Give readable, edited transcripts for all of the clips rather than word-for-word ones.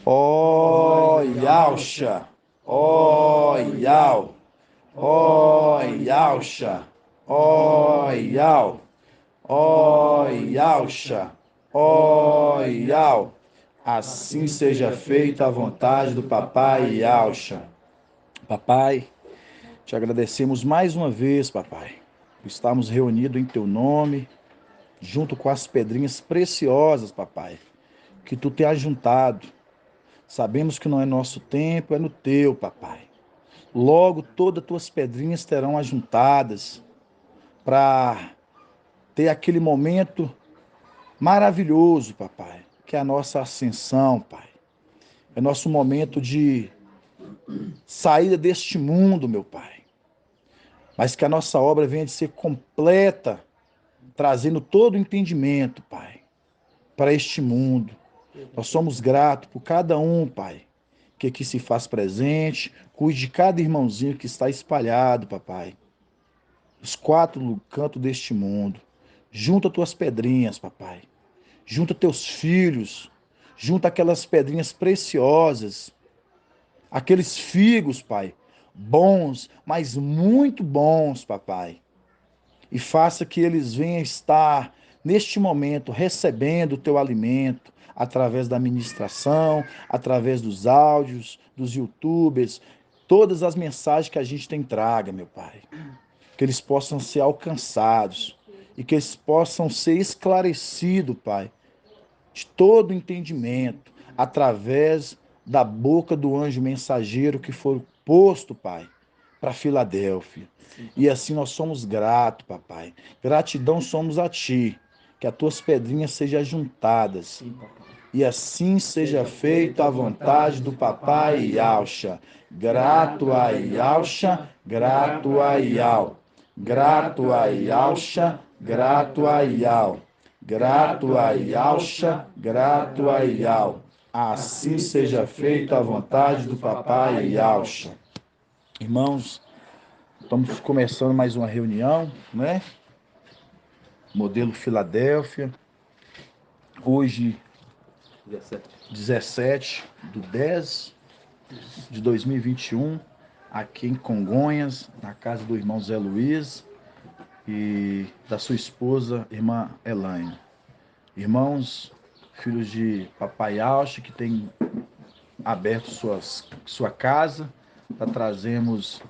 Ó Yausha, ó Yau, ó Yausha, ó Yau, ó Yausha, ó Yau. Assim seja feita a vontade do Papai Yausha. Papai, te agradecemos mais uma vez, papai, por estarmos reunidos em teu nome, junto com as pedrinhas preciosas, papai, que tu te has juntado. Sabemos que não é nosso tempo, é no teu, papai. Logo, todas as tuas pedrinhas terão ajuntadas para ter aquele momento maravilhoso, papai, que é a nossa ascensão, pai. É nosso momento de saída deste mundo, meu pai. Mas que a nossa obra venha de ser completa, trazendo todo o entendimento, pai, para este mundo. Nós somos gratos por cada um, pai, que aqui se faz presente. Cuide de cada irmãozinho que está espalhado, papai. Os quatro cantos deste mundo. Junta tuas pedrinhas, papai. Junta teus filhos. Junta aquelas pedrinhas preciosas. Aqueles figos, pai. Bons, mas muito bons, papai. E faça que eles venham estar, neste momento, recebendo o teu alimento, através da ministração, através dos áudios, dos youtubers, todas as mensagens que a gente tem traga, meu Pai. Que eles possam ser alcançados e que eles possam ser esclarecidos, Pai, de todo o entendimento, através da boca do anjo mensageiro que foi posto, Pai, para Filadélfia. E assim nós somos gratos, papai. Gratidão somos a ti. Que as tuas pedrinhas sejam juntadas. E assim seja feita a vontade do papai Yausha. Grato a Yausha, grato a Yau. Grato a Yausha, grato a Yau. Grato a Yausha, grato a Yau. Assim seja feita a vontade do papai Yausha. Irmãos, estamos começando mais uma reunião, né? Modelo Filadélfia. Hoje, 17/10/2021, aqui em Congonhas, na casa do irmão Zé Luiz e da sua esposa, irmã Elaine. Irmãos, filhos de Papai Yausha, que tem aberto sua casa, para trazermos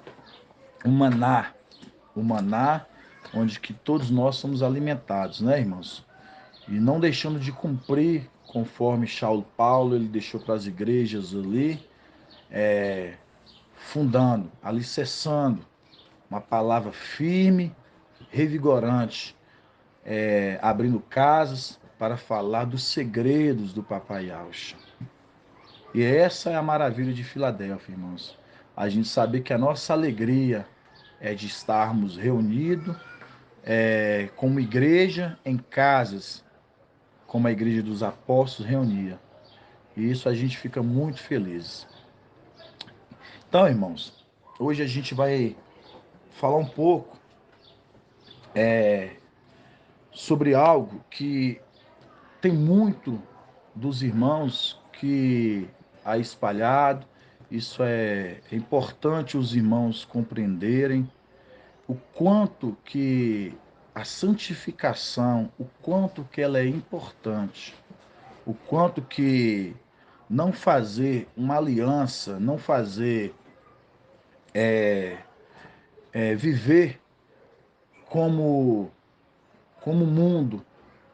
o maná, onde que todos nós somos alimentados, né, irmãos? E não deixando de cumprir, conforme Paulo, ele deixou para as igrejas ali, fundando, alicerçando uma palavra firme, revigorante, abrindo casas para falar dos segredos do Papai Yausha. E essa é a maravilha de Filadélfia, irmãos. A gente saber que a nossa alegria é de estarmos reunidos como igreja em casas, como a igreja dos apóstolos reunia. E isso a gente fica muito feliz. Então, irmãos, hoje a gente vai falar um pouco sobre algo que tem muito dos irmãos que há espalhado. Isso é importante os irmãos compreenderem o quanto que a santificação, o quanto que ela é importante, o quanto que não fazer uma aliança, não fazer viver como o mundo,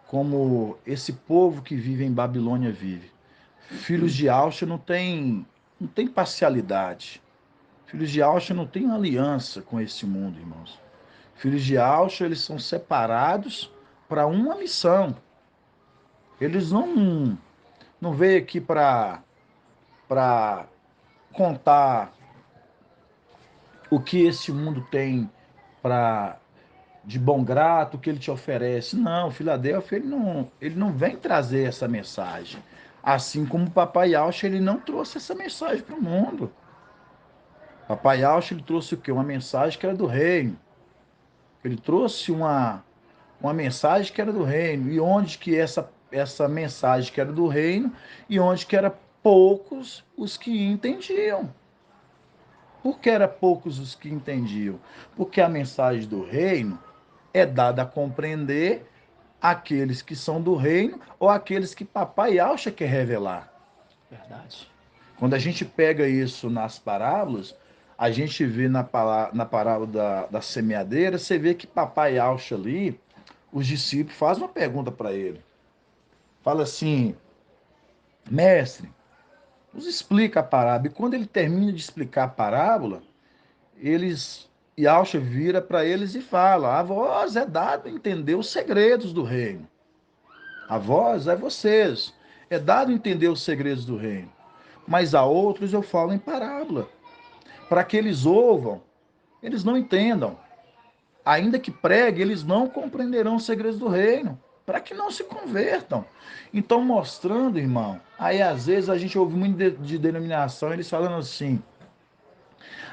como esse povo que vive em Babilônia vive. Filhos de Yausha não tem parcialidade. Filhos de Yausha não tem aliança com esse mundo, irmãos. Filhos de Yausha, eles são separados para uma missão. Eles não veio aqui para contar o que esse mundo tem para de bom grato, o que ele te oferece. Não, Filadélfia, ele não vem trazer essa mensagem. Assim como o Papai Yausha, ele não trouxe essa mensagem para o mundo. Papai Yausha, ele trouxe o quê? Uma mensagem que era do reino. Ele trouxe uma mensagem que era do reino. E onde que essa mensagem que era do reino, e onde que era poucos os que entendiam. Por que era poucos os que entendiam? Porque a mensagem do reino é dada a compreender aqueles que são do reino ou aqueles que papai acha quer revelar. Verdade. Quando a gente pega isso nas parábolas, a gente vê na parábola da semeadeira, você vê que papai acha ali, os discípulos fazem uma pergunta para ele. Fala assim, mestre, nos explica a parábola. E quando ele termina de explicar a parábola, eles Yahshua vira para eles e fala: a vós é dado entender os segredos do reino. A vós é vocês. É dado entender os segredos do reino. Mas a outros eu falo em parábola, para que eles ouvam, eles não entendam. Ainda que pregue, eles não compreenderão os segredos do reino, para que não se convertam. Então, mostrando, irmão, aí às vezes a gente ouve muito de denominação, eles falando assim: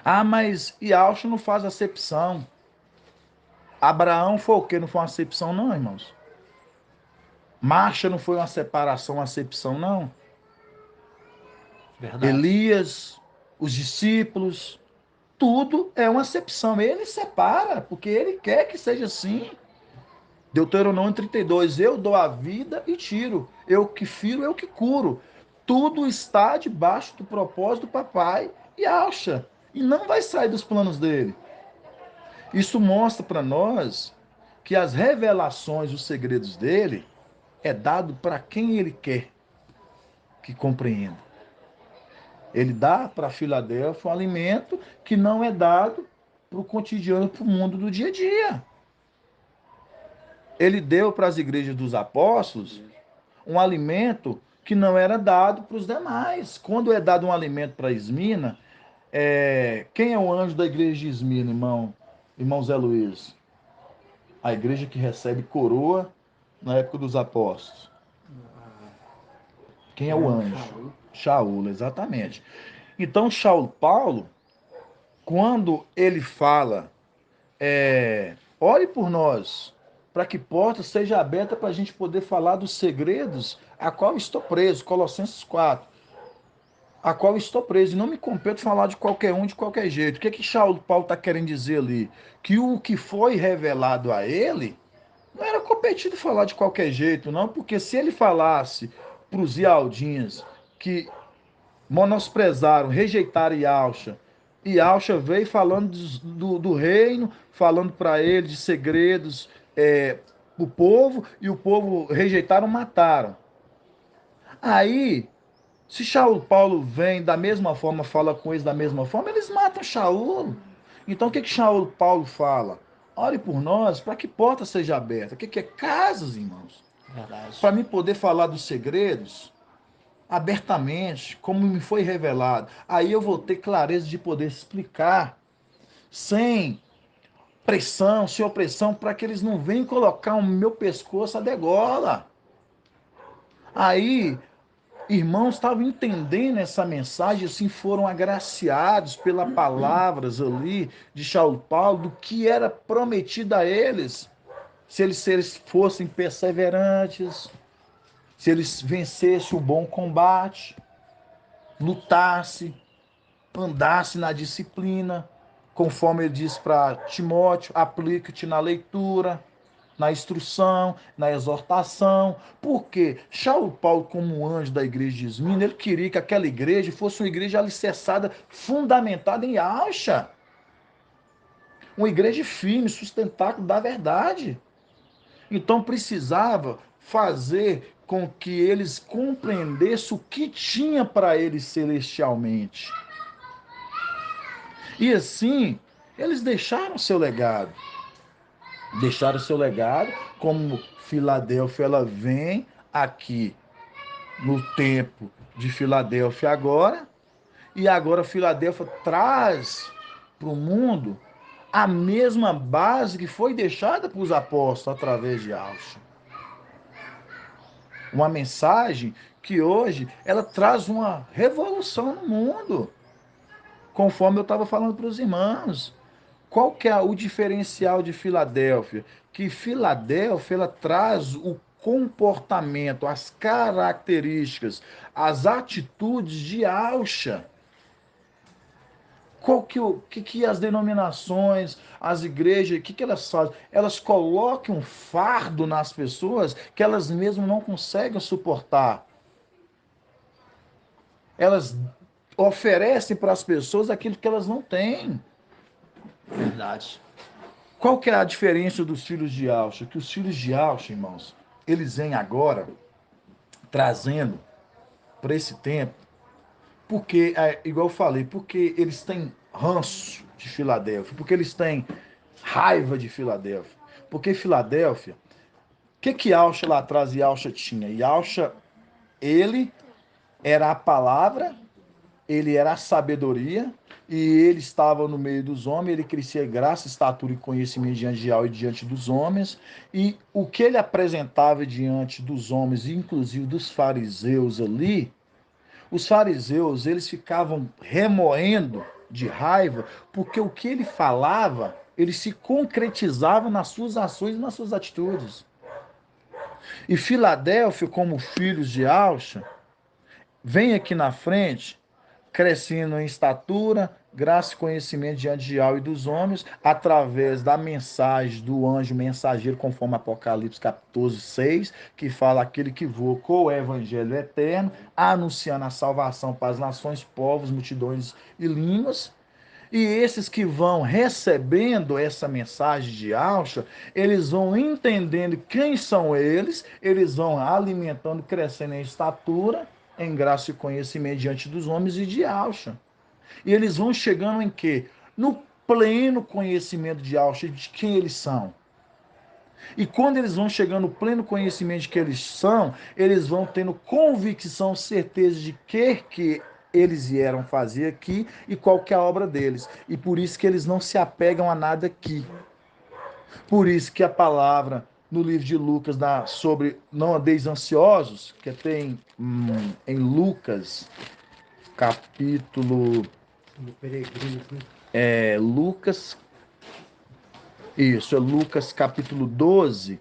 ah, mas Yahshua não faz acepção. Abraão foi o quê? Não foi uma acepção, não, irmãos? Marcha não foi uma separação, uma acepção, não. Verdade. Elias, os discípulos, tudo é uma acepção. Ele separa, porque ele quer que seja assim. Deuteronômio 32, eu dou a vida e tiro. Eu que firo, eu que curo. Tudo está debaixo do propósito do papai e acha. E não vai sair dos planos dele. Isso mostra para nós que as revelações, os segredos dele, é dado para quem ele quer que compreenda. Ele dá para Filadélfia um alimento que não é dado para o cotidiano, para o mundo do dia a dia. Ele deu para as igrejas dos apóstolos um alimento que não era dado para os demais. Quando é dado um alimento para Esmina, quem é o anjo da igreja de Esmina, irmão Zé Luiz? A igreja que recebe coroa na época dos apóstolos. Quem é o anjo? Shaul, exatamente. Então, Shaul Paulo, quando ele fala, ore por nós, para que porta seja aberta para a gente poder falar dos segredos a qual estou preso, Colossenses 4, a qual estou preso, e não me compete falar de qualquer um, de qualquer jeito. O que que Shaul Paulo está querendo dizer ali? Que o que foi revelado a ele não era competido falar de qualquer jeito, não, porque se ele falasse para os Ialdinhas que menosprezaram, rejeitaram Yalcha. E Yalcha veio falando do reino, falando para ele de segredos o povo, e o povo rejeitaram, mataram. Aí, se Shaul Paulo vem da mesma forma, fala com eles da mesma forma, eles matam Shaul. Então o que que Shaul Paulo fala? Ore por nós para que porta seja aberta. O que que é? Casas, irmãos. Verdade. Para mim poder falar dos segredos, abertamente, como me foi revelado. Aí eu vou ter clareza de poder explicar, sem pressão, sem opressão, para que eles não venham colocar o meu pescoço a degola. Aí, irmãos estavam entendendo essa mensagem, assim, foram agraciados pelas palavras ali de Shaul Paulo, do que era prometido a eles, se eles fossem perseverantes, se eles vencessem o bom combate, lutasse, andasse na disciplina, conforme ele diz para Timóteo, aplique-te na leitura, na instrução, na exortação. Porque Shaul Paulo, como um anjo da igreja de Esmina, ele queria que aquela igreja fosse uma igreja alicerçada, fundamentada em Alcha. Uma igreja firme, sustentáculo da verdade. Então precisava fazer com que eles compreendessem o que tinha para eles celestialmente. E assim, eles deixaram seu legado. Deixaram seu legado, como Filadélfia, ela vem aqui no tempo de Filadélfia agora, e agora Filadélfia traz para o mundo a mesma base que foi deixada para os apóstolos através de Alcha. Uma mensagem que hoje ela traz uma revolução no mundo, conforme eu estava falando para os irmãos. Qual que é o diferencial de Filadélfia? Que Filadélfia ela traz o comportamento, as características, as atitudes de Yahshua. Qual que as denominações, as igrejas, o que elas fazem? Elas colocam um fardo nas pessoas que elas mesmas não conseguem suportar. Elas oferecem para as pessoas aquilo que elas não têm. Verdade. Qual que é a diferença dos filhos de Yahshua? Que os filhos de Yahshua, irmãos, eles vêm agora trazendo para esse tempo, porque, igual eu falei, porque eles têm ranço de Filadélfia, porque eles têm raiva de Filadélfia. Porque Filadélfia, o que Yahshua lá atrás Yahshua tinha? Yahshua, ele era a palavra, ele era a sabedoria, e ele estava no meio dos homens, ele crescia graça, estatura e conhecimento diante de Yahweh e diante dos homens, e o que ele apresentava diante dos homens, inclusive dos fariseus ali, os fariseus, eles ficavam remoendo de raiva, porque o que ele falava, ele se concretizava nas suas ações e nas suas atitudes. E Filadélfia, como filhos de Alcha, vem aqui na frente, crescendo em estatura, graça e conhecimento diante de Yahweh e dos homens, através da mensagem do anjo mensageiro, conforme Apocalipse 14, 6, que fala aquele que voa com o evangelho eterno, anunciando a salvação para as nações, povos, multidões e línguas. E esses que vão recebendo essa mensagem de Alcha, eles vão entendendo quem são eles vão alimentando, crescendo em estatura, em graça e conhecimento diante dos homens e de Alcha. E eles vão chegando em quê? No pleno conhecimento de Alcha, de quem eles são. E quando eles vão chegando no pleno conhecimento de que eles são, eles vão tendo convicção, certeza de que eles vieram fazer aqui e qual que é a obra deles. E por isso que eles não se apegam a nada aqui. Por isso que a palavra no livro de Lucas dá sobre não andeis ansiosos, que tem em Lucas, capítulo... Do peregrino, né? Lucas... Isso, é Lucas capítulo 12,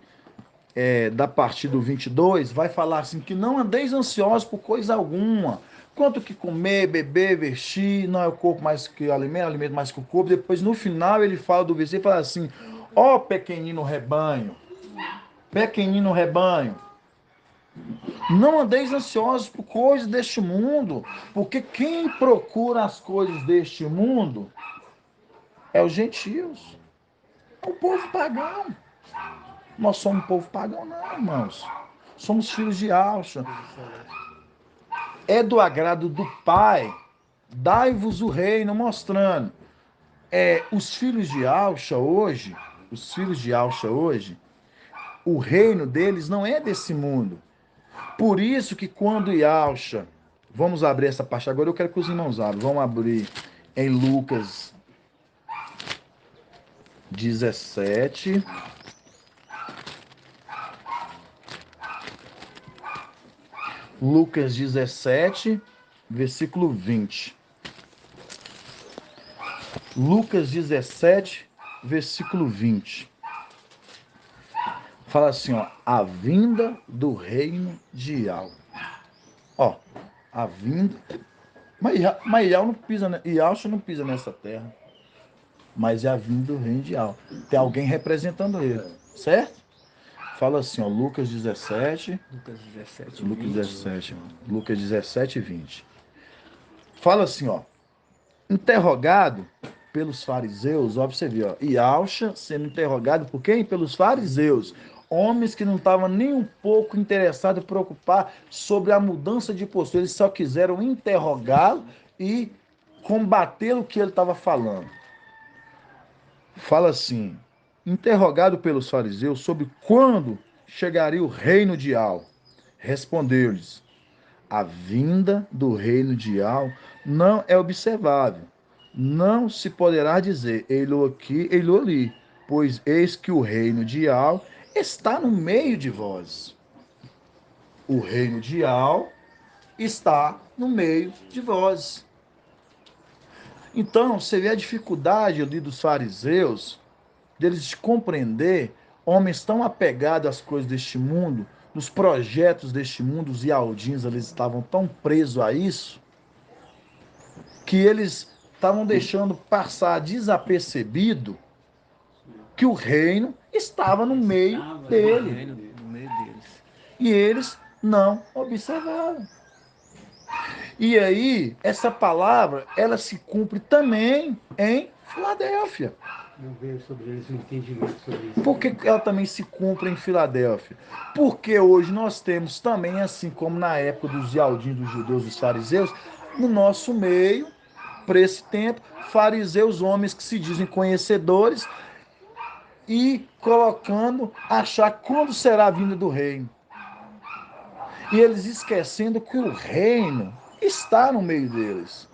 da partir do 22, vai falar assim, que não andeis ansiosos por coisa alguma, quanto que comer, beber, vestir, não é o corpo mais que o alimento, alimento mais que o corpo. Depois, no final, ele fala do versículo, fala assim, ó pequenino rebanho, não andeis ansiosos por coisas deste mundo, porque quem procura as coisas deste mundo é os gentios, é o povo pagão. Nós somos um povo pagão, não, irmãos. Somos filhos de Alcha. É do agrado do Pai. Dai-vos o reino, mostrando. Os filhos de Alcha hoje, o reino deles não é desse mundo. Por isso que quando Yalcha, vamos abrir essa parte agora, eu quero que os irmãos abram. Vamos abrir em Lucas 17. Lucas 17, versículo 20. Lucas 17, versículo 20. Fala assim, ó, a vinda do reino de Ial. Ó, a vinda... Mas Ial não pisa, né? Ialcha não pisa nessa terra. Mas é a vinda do reino de Ial. Tem alguém representando ele, certo? Fala assim, ó, Lucas 17. Lucas 17, Lucas 20. 17. Lucas 17, 20. Fala assim, ó. Interrogado pelos fariseus, ó, pra você ver, ó, Yalcha sendo interrogado por quem? Pelos fariseus, homens que não estavam nem um pouco interessados em preocupar sobre a mudança de postura, eles só quiseram interrogá-lo e combater o que ele estava falando. Fala assim, interrogado pelos fariseus sobre quando chegaria o reino de Al, respondeu-lhes, a vinda do reino de Al não é observável. Não se poderá dizer, ei-lo aqui, ei-lo ali, pois eis que o reino de Al está no meio de vós. O reino de Al está no meio de vós. Então, você vê a dificuldade ali dos fariseus, deles de compreender homens tão apegados às coisas deste mundo, nos projetos deste mundo, os Ialdins eles estavam tão presos a isso, que eles estavam deixando passar desapercebido que o reino estava no meio dele. Reino no meio deles. E eles não observaram. E aí, essa palavra, ela se cumpre também em Filadélfia. Não veio sobre eles um entendimento sobre isso. Por que ela também se cumpre em Filadélfia? Porque hoje nós temos também, assim como na época dos Ialdins, dos judeus, dos fariseus, no nosso meio, para esse tempo, fariseus, homens que se dizem conhecedores, e colocando, achar quando será a vinda do reino. E eles esquecendo que o reino está no meio deles.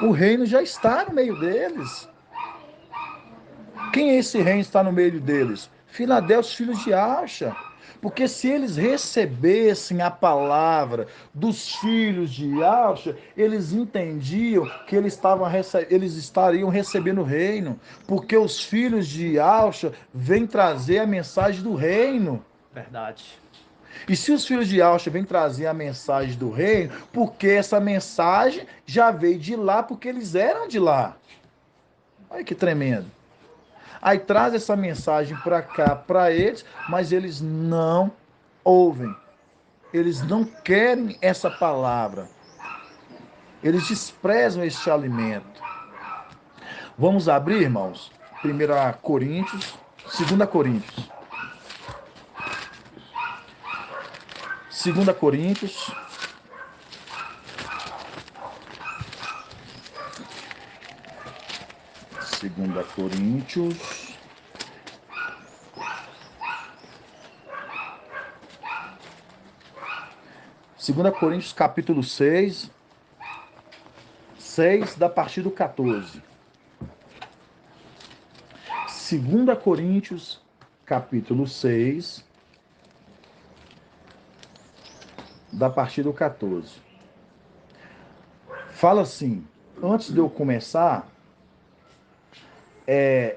O reino já está no meio deles. Quem é esse reino que está no meio deles? Filadélfia, filhos de Acha. Porque se eles recebessem a palavra dos filhos de Acha, eles entendiam que eles estariam recebendo o reino. Porque os filhos de Acha vêm trazer a mensagem do reino. Verdade. E se os filhos de Alcha vêm trazer a mensagem do reino, porque essa mensagem já veio de lá, porque eles eram de lá. Olha que tremendo. Aí traz essa mensagem para cá, para eles, mas eles não ouvem. Eles não querem essa palavra. Eles desprezam este alimento. Vamos abrir, irmãos? 1 Coríntios, 2 Coríntios. 2 Coríntios, 2 Coríntios, capítulo 6, da partir do 14. 2 Coríntios, capítulo 6, da partir do 14. Fala assim, antes de eu começar,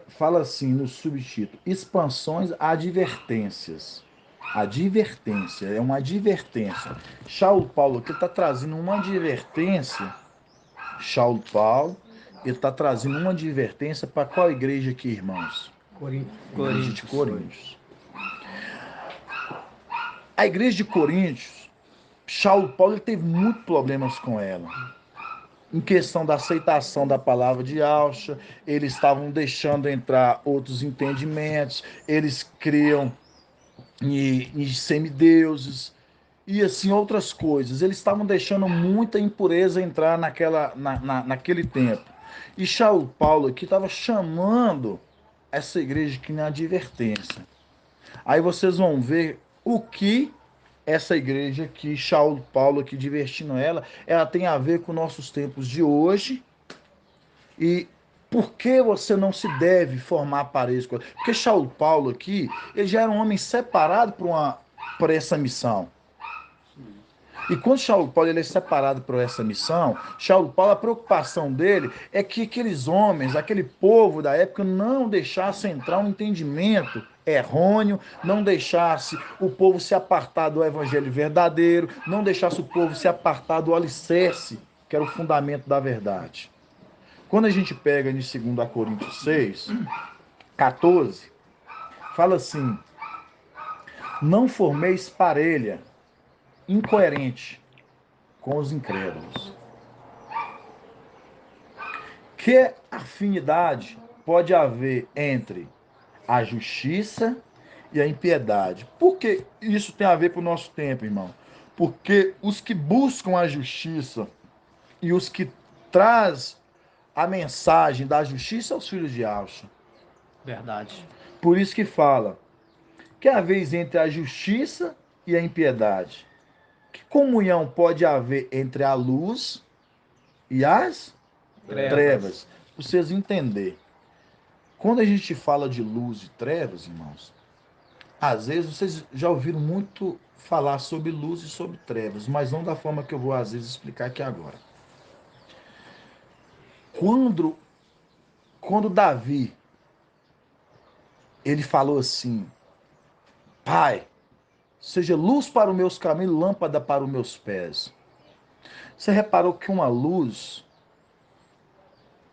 fala assim no subtítulo, expansões advertências. Advertência, é uma advertência. Saulo Paulo aqui está trazendo uma advertência. Saulo Paulo, ele está trazendo uma advertência para qual igreja aqui, irmãos? Igreja de Coríntios. A igreja de Coríntios, Saulo Paulo ele teve muitos problemas com ela. Em questão da aceitação da palavra de Alcha, eles estavam deixando entrar outros entendimentos, eles criam em semideuses e assim outras coisas. Eles estavam deixando muita impureza entrar naquele tempo. E Saulo Paulo aqui estava chamando essa igreja aqui na advertência. Aí vocês vão ver o que essa igreja aqui, Saulo Paulo aqui divertindo ela tem a ver com nossos tempos de hoje. E por que você não se deve formar para isso? Porque Saulo Paulo aqui, ele já era um homem separado para essa missão. E quando Saulo Paulo ele é separado por essa missão, Saulo Paulo, a preocupação dele é que aqueles homens, aquele povo da época, não deixasse entrar um entendimento errôneo, não deixasse o povo se apartar do evangelho verdadeiro, não deixasse o povo se apartar do alicerce, que era o fundamento da verdade. Quando a gente pega em 2 Coríntios 6, 14, fala assim, não formeis parelha incoerente com os incrédulos. Que afinidade pode haver entre a justiça e a impiedade? Por que isso tem a ver com o nosso tempo, irmão? Porque os que buscam a justiça e os que traz a mensagem da justiça são os filhos de Alcha. Verdade. Por isso que fala que a vez entre a justiça e a impiedade. Que comunhão pode haver entre a luz e as trevas? Para vocês entenderem. Quando a gente fala de luz e trevas, irmãos, às vezes vocês já ouviram muito falar sobre luz e sobre trevas, mas não da forma que eu vou às vezes explicar aqui agora. Quando Davi, ele falou assim, Pai, seja luz para os meus caminhos, lâmpada para os meus pés. Você reparou que uma luz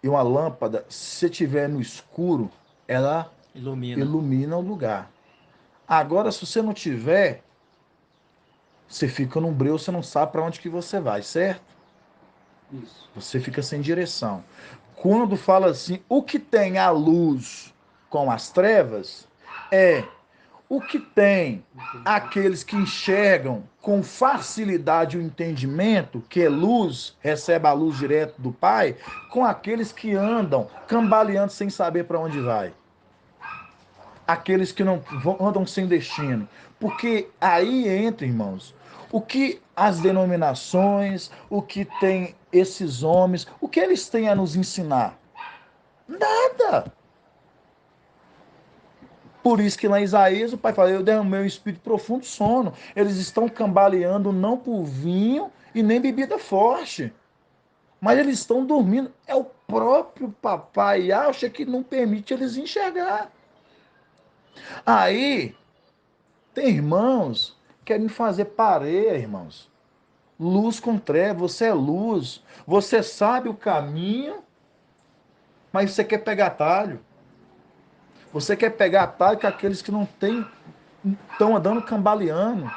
e uma lâmpada, se estiver no escuro, ela Ilumina. ilumina o lugar. Agora, se você não tiver, você fica num breu, você não sabe para onde que você vai, certo? Isso. Você fica sem direção. Quando fala assim, o que tem a luz com as trevas, é o que tem aqueles que enxergam com facilidade o entendimento, que é luz, recebe a luz direto do Pai, com aqueles que andam cambaleando sem saber para onde vai. Aqueles que não andam sem destino. Porque aí entra, irmãos, o que as denominações, o que tem esses homens, o que eles têm a nos ensinar? Nada. Por isso que lá em Isaías o pai fala, eu derramei o espírito profundo sono. Eles estão cambaleando não por vinho e nem bebida forte. Mas eles estão dormindo. É o próprio papai acha que não permite eles enxergar. Aí, tem irmãos que querem fazer pareia, irmãos. Luz com treva, você é luz. Você sabe o caminho, mas você quer pegar atalho. Você quer pegar atalho com aqueles que não têm, estão andando cambaleando.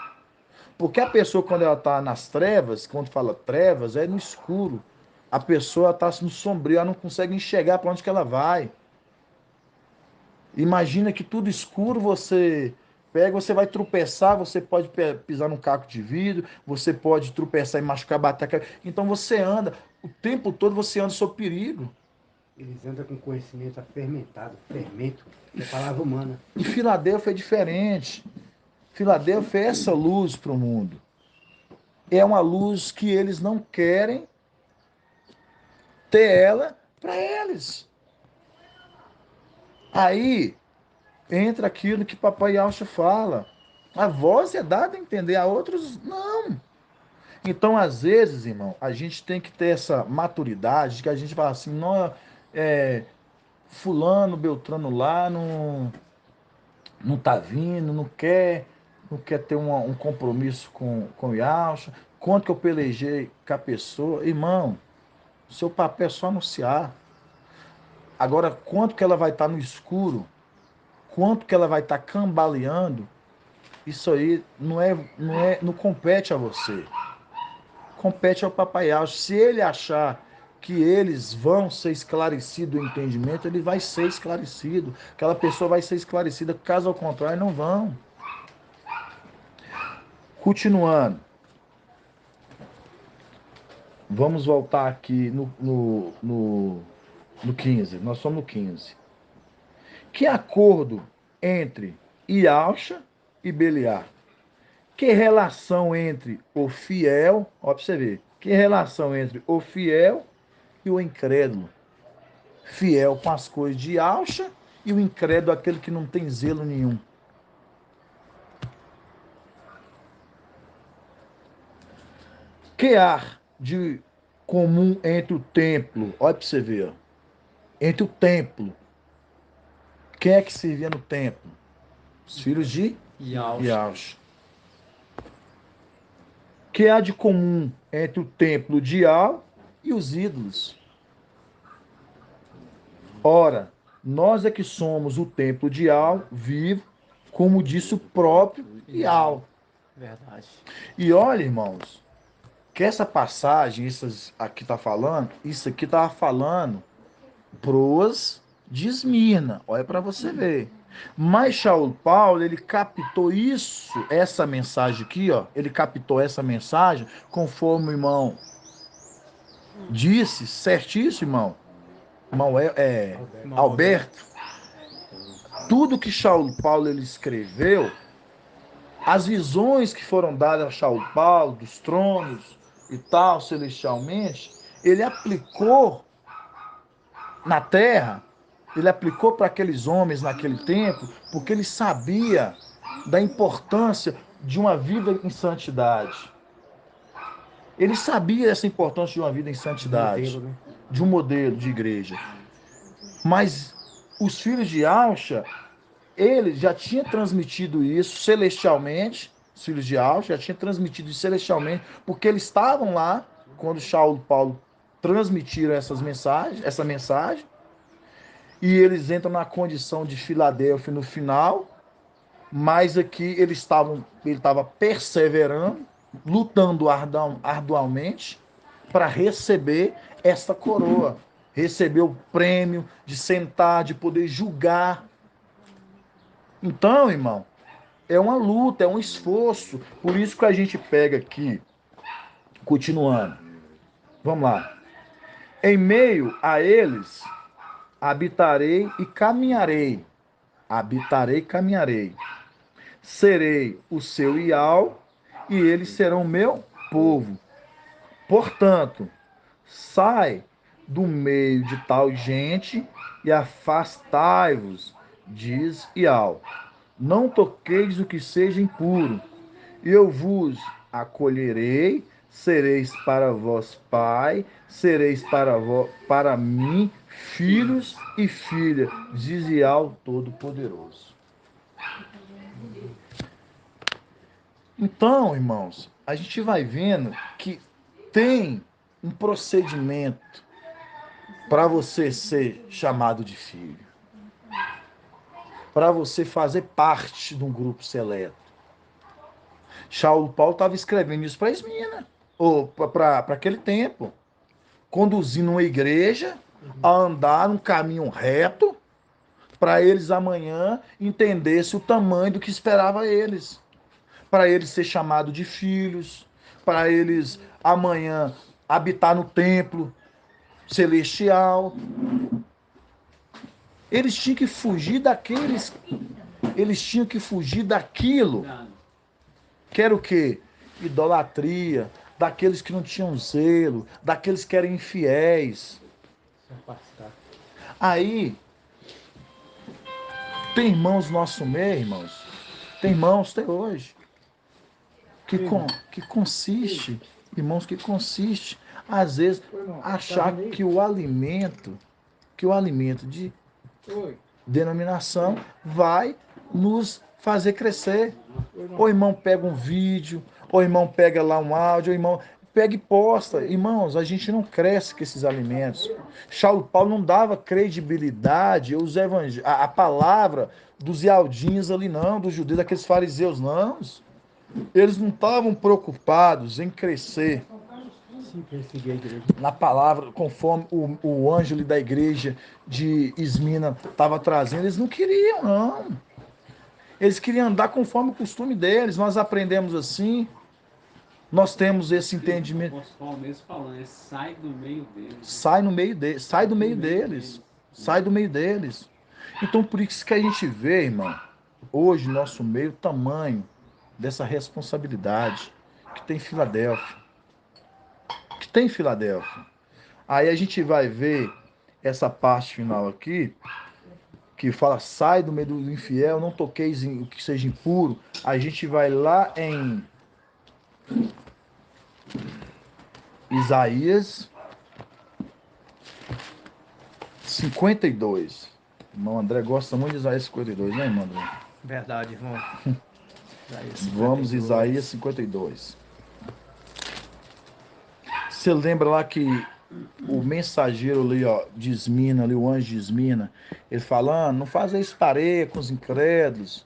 Porque a pessoa, quando ela está nas trevas, quando fala trevas, é no escuro. A pessoa está no sombrio, ela não consegue enxergar para onde que ela vai. Imagina que tudo escuro você pega, você vai tropeçar, você pode pisar num caco de vidro, você pode tropeçar e machucar, bater. Então você anda, o tempo todo você anda sob perigo. Eles andam com conhecimento fermentado, fermento, que é palavra humana. E Filadélfia é diferente. Filadélfia é essa luz para o mundo. É uma luz que eles não querem ter ela para eles. Aí entra aquilo que Papai Alcha fala. A voz é dada a entender, a outros não. Então, às vezes, irmão, a gente tem que ter essa maturidade que a gente fala assim, não, fulano, beltrano lá, não tá vindo, não quer ter um compromisso com o Yalcha. Quanto que eu pelejei com a pessoa? Irmão, seu papel é só anunciar. Agora, quanto que ela vai estar no escuro? Quanto que ela vai estar cambaleando? Isso aí não compete a você. Compete ao Papai Alcho. Se ele achar que eles vão ser esclarecidos o entendimento, ele vai ser esclarecido. Aquela pessoa vai ser esclarecida. Caso ao contrário, não vão. Continuando. Vamos voltar aqui no 15. Nós somos no 15. Que acordo entre Ialcha e Beliar? Que relação entre o fiel, ó, pra você ver, que relação entre o fiel e o incrédulo? Fiel com as coisas de Alcha e o incrédulo aquele que não tem zelo nenhum. Que há de comum entre o templo? Olha para você ver, ó. Entre o templo. Quem é que servia no templo? Os filhos de Ialcha. Que há de comum entre o templo de Al e os ídolos? Ora, nós é que somos o templo de Al vivo, como disse o próprio Ial. Verdade. E olha, irmãos, que essa passagem, isso aqui está falando, isso aqui estava falando pros de Esmirna. Olha para você ver. Mas Shaul Paulo, ele captou isso, essa mensagem aqui, ó, ele captou essa mensagem, conforme o irmão disse, certíssimo, irmão. Irmão Alberto. Tudo que Shaul Paulo ele escreveu, as visões que foram dadas a Shaul Paulo, dos tronos e tal, celestialmente, ele aplicou na terra, ele aplicou para aqueles homens naquele tempo, porque ele sabia da importância de uma vida em santidade. Ele sabia essa importância de uma vida em santidade, Modelo, né? de um modelo de igreja. Mas os filhos de Alcha, ele já tinha transmitido isso celestialmente, os filhos de Alcha, já tinha transmitido isso celestialmente, porque eles estavam lá quando Saulo e Paulo transmitiram essa mensagem, e eles entram na condição de Filadélfia no final, mas aqui ele estava perseverando, lutando arduamente para receber esta coroa, receber o prêmio de sentar, de poder julgar. Então, irmão, é uma luta, é um esforço. Por isso que a gente pega aqui, continuando. Vamos lá. Em meio a eles, habitarei e caminharei. Habitarei e caminharei. Serei o seu Ial e eles serão meu povo. Portanto, sai do meio de tal gente e afastai-vos, diz Ial. Não toqueis o que seja impuro, e eu vos acolherei, sereis para vós pai, sereis para mim filhos e filha, diz Ial Todo-Poderoso. Então, irmãos, a gente vai vendo que tem um procedimento para você ser chamado de filho, para você fazer parte de um grupo seleto. Paulo estava escrevendo isso para Esmina, ou para aquele tempo, conduzindo uma igreja a andar num caminho reto, para eles amanhã entendessem o tamanho do que esperava eles, para eles ser chamados de filhos, para eles amanhã habitar no templo celestial. Eles tinham que fugir eles tinham que fugir daquilo que era o quê? Idolatria, daqueles que não tinham zelo, daqueles que eram infiéis. Aí, tem irmãos no nosso meio, irmãos, tem irmãos até hoje, que consiste, irmãos, que consiste, às vezes, achar que o alimento de denominação vai nos fazer crescer. O irmão pega um vídeo, o irmão pega lá um áudio, o irmão pega e posta. Irmãos, a gente não cresce com esses alimentos. Paulo não dava credibilidade a palavra dos ialdinhos ali, não, dos judeus, daqueles fariseus, não. Eles não estavam preocupados em crescer na palavra, conforme o anjo ali da igreja de Esmina estava trazendo. Eles não queriam, não. Eles queriam andar conforme o costume deles. Nós aprendemos assim. Nós temos esse entendimento. Paulo mesmo falando, sai do meio deles. Sai no meio deles. Sai do meio deles. Sai do meio deles. Então, por isso que a gente vê, irmão, hoje, nosso meio, o tamanho dessa responsabilidade que tem Filadélfia. Que tem Filadélfia. Aí a gente vai ver essa parte final aqui, que fala, sai do meio do infiel, não toqueis em o que seja impuro. A gente vai lá em Isaías 52. Irmão André gosta muito de Isaías 52, né, irmão André? Verdade, irmão. Vamos, Isaías 52. Você lembra lá que o mensageiro ali, ó, de Esmina, ali, o anjo de Esmina, ele falando, não faça isso pareia com os incrédulos,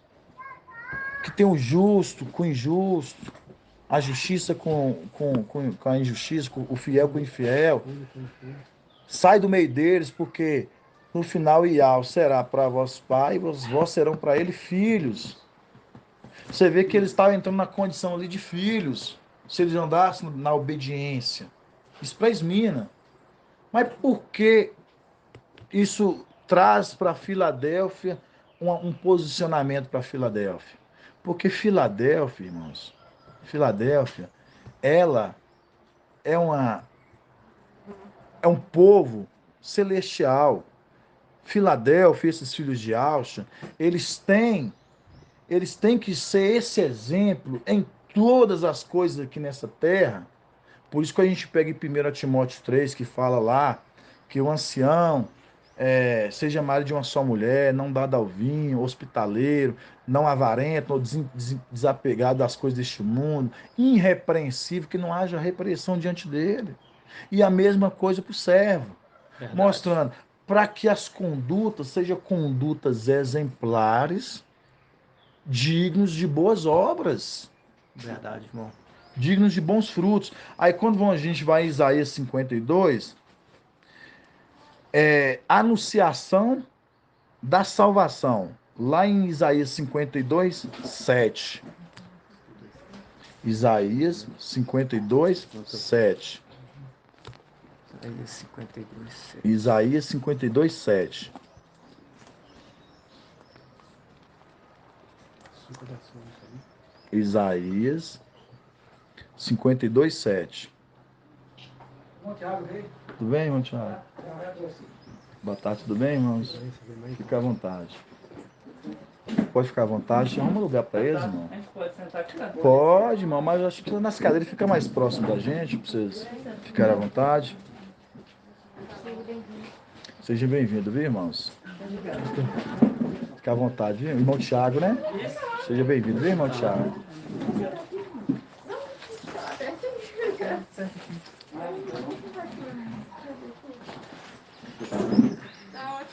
que tem o justo com o injusto, a justiça com a injustiça, o fiel com o infiel. Sai do meio deles, porque no final Ial será para vós pai, e vós serão para ele filhos. Você vê que eles estavam entrando na condição ali de filhos, se eles andassem na obediência. Isso para Esmina. Mas por que isso traz para Filadélfia um posicionamento para Filadélfia? Porque Filadélfia, irmãos, Filadélfia, ela é um povo celestial. Filadélfia, esses filhos de Alcha, eles têm que ser esse exemplo em todas as coisas aqui nessa terra. Por isso que a gente pega em 1 Timóteo 3, que fala lá que o ancião seja marido de uma só mulher, não dado ao vinho, hospitaleiro, não avarento ou desapegado das coisas deste mundo, irrepreensível, que não haja repreensão diante dele. E a mesma coisa para o servo, Verdade. mostrando para que as condutas sejam condutas exemplares, dignos de boas obras, Verdade, irmão. dignos de bons frutos. Aí quando a gente vai em Isaías 52, anunciação da salvação. Lá em Isaías 52, 7. Isaías 52, 7. Isaías 52, 7. Isaías 52, 7. Isaías 52, 7. Tudo bem, irmão Thiago? Boa tarde, tudo bem, irmãos? Fica à vontade. Pode ficar à vontade. Arruma um lugar para eles, irmão. A gente pode sentar aqui, né? Pode, irmão, mas acho que nas cadeiras fica mais próximo da gente, para vocês ficarem à vontade. Seja bem-vindo, viu, irmãos? Fica à vontade, viu? Irmão Thiago, né? Seja bem-vindo, viu, irmão Thiago?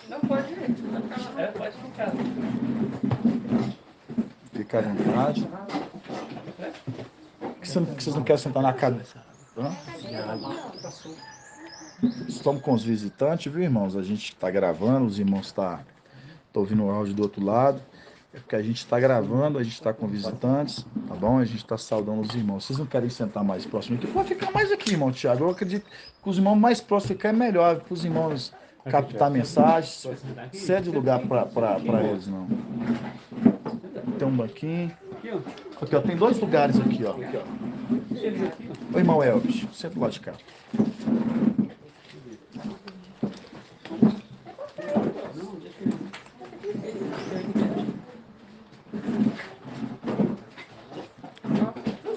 Não pode ir. Pode ficar. Fica à vontade. Por que vocês não querem sentar na cadeira? Estamos com os visitantes, viu, irmãos? A gente está gravando, os irmãos estão ouvindo o áudio do outro lado. É porque a gente está gravando, a gente está com visitantes, tá bom? A gente está saudando os irmãos. Vocês não querem sentar mais próximo aqui? Pode ficar mais aqui, irmão Thiago. Eu acredito que os irmãos mais próximos ficar é melhor, para os irmãos captar mensagens. Cede lugar para eles, não. Tem um banquinho. Aqui, ó, tem 2 lugares aqui, ó. Ô, irmão Elvis, senta lá de cá.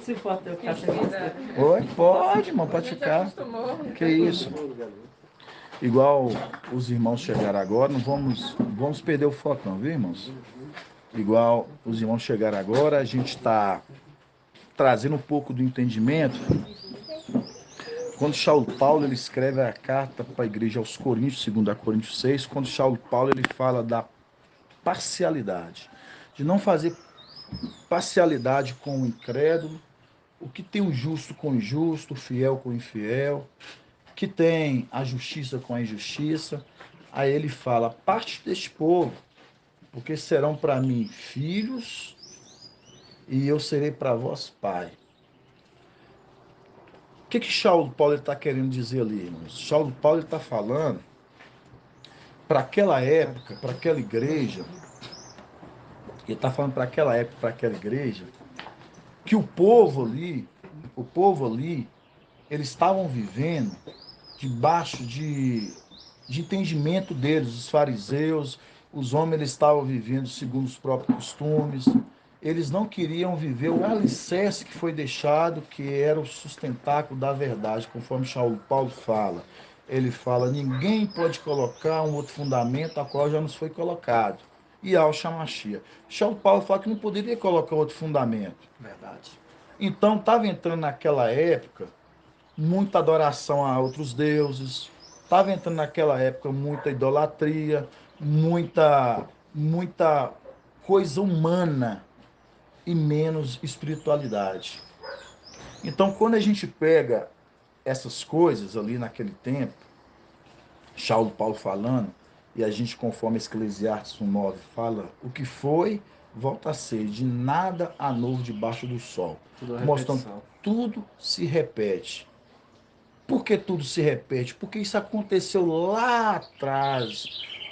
Se for até o café. Oi, pode, irmão, pode ficar. Que isso? Igual os irmãos chegaram agora, não vamos perder o foco não, viu, irmãos? Igual os irmãos chegaram agora, a gente está trazendo um pouco do entendimento. Quando Saulo Paulo ele escreve a carta para a igreja aos Coríntios, 2 Coríntios 6, quando Saulo Paulo ele fala da parcialidade, de não fazer parcialidade com o incrédulo, o que tem o justo com o injusto, o fiel com o infiel, que tem a justiça com a injustiça. Aí ele fala, parte deste povo, porque serão para mim filhos e eu serei para vós pai. O que Saulo Paulo está querendo dizer ali, irmãos? Saulo Paulo está falando para aquela época, para aquela igreja, ele está falando para aquela época, para aquela igreja, que o povo ali, eles estavam vivendo debaixo de entendimento deles, os fariseus, os homens eles estavam vivendo segundo os próprios costumes, eles não queriam viver o alicerce que foi deixado, que era o sustentáculo da verdade, conforme Paulo fala. Ele fala, ninguém pode colocar um outro fundamento a qual já nos foi colocado. E ao Shamashia. Paulo fala que não poderia colocar outro fundamento. Verdade. Então estava entrando naquela época muita adoração a outros deuses, estava entrando naquela época muita idolatria, muita coisa humana e menos espiritualidade. Então, quando a gente pega essas coisas ali naquele tempo, Paulo falando, e a gente, conforme Eclesiastes 1:9 fala, o que foi, volta a ser, de nada há novo debaixo do sol. Mostrando tudo se repete. Por que tudo se repete? Porque isso aconteceu lá atrás,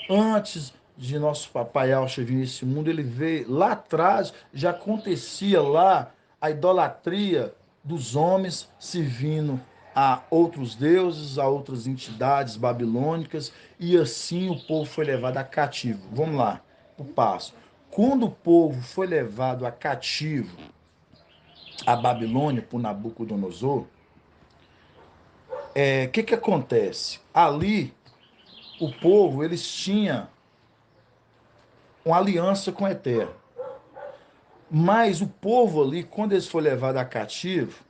antes de nosso papai Alcha vir nesse mundo, ele veio lá atrás, já acontecia lá a idolatria dos homens servindo a outros deuses, a outras entidades babilônicas, e assim o povo foi levado a cativo. Vamos lá, o passo. Quando o povo foi levado a cativo à Babilônia por Nabucodonosor, que acontece? Ali, o povo, eles tinham uma aliança com o Eterno. Mas o povo ali, quando eles foram levados a cativo,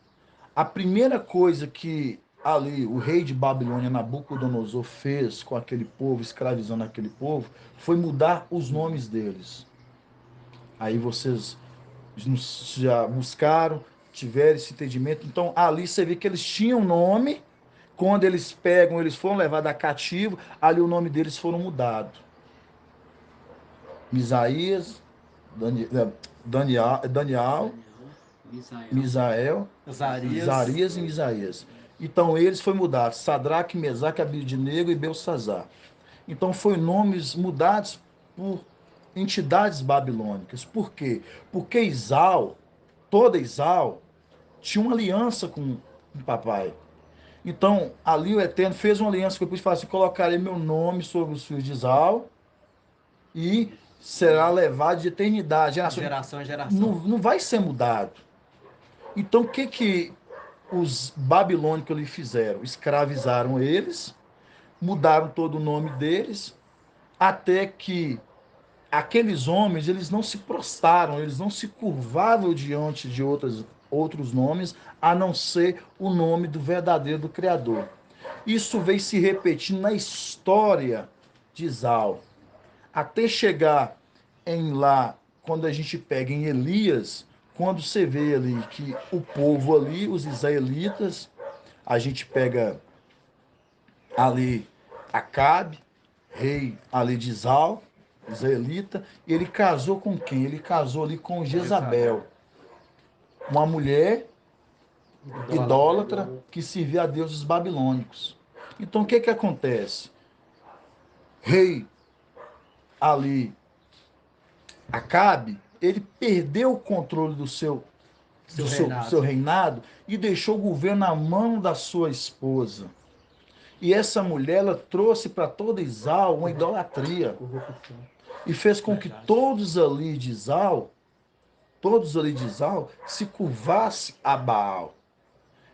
a primeira coisa que ali o rei de Babilônia, Nabucodonosor, fez com aquele povo, escravizando aquele povo, foi mudar os nomes deles. Aí vocês já buscaram, tiveram esse entendimento. Então ali você vê que eles tinham nome. Quando eles pegam, eles foram levados a cativo, ali o nome deles foram mudados. Misaías, Daniel, Misael, Zarias e Misaías. Então eles foram mudados, Sadraque, Mesaque, Abednego e Belsazar. Então foram nomes mudados por entidades babilônicas. Por quê? Porque Isau, toda Isau, tinha uma aliança com o papai. Então, ali o Eterno fez uma aliança com ele, falou assim, colocarei meu nome sobre os filhos de Isau e será levado de eternidade. Geração em geração. Não vai ser mudado. Então, o que os babilônicos ali fizeram? Escravizaram eles, mudaram todo o nome deles, até que aqueles homens, eles não se prostraram, eles não se curvavam diante de outros nomes, a não ser o nome do verdadeiro do Criador. Isso veio se repetindo na história de Isau, até chegar em lá, quando a gente pega em Elias, quando você vê ali que o povo ali, os israelitas, a gente pega ali Acabe, rei ali de Isau, israelita, e ele casou com quem? Ele casou ali com Jezabel, uma mulher idólatra que servia a deuses babilônicos. Então o que acontece? Rei ali, Acabe, ele perdeu o controle do seu reinado e deixou o governo na mão da sua esposa. E essa mulher, ela trouxe para toda Isau uma idolatria. E fez com que todos ali de Isau, se curvassem a Baal.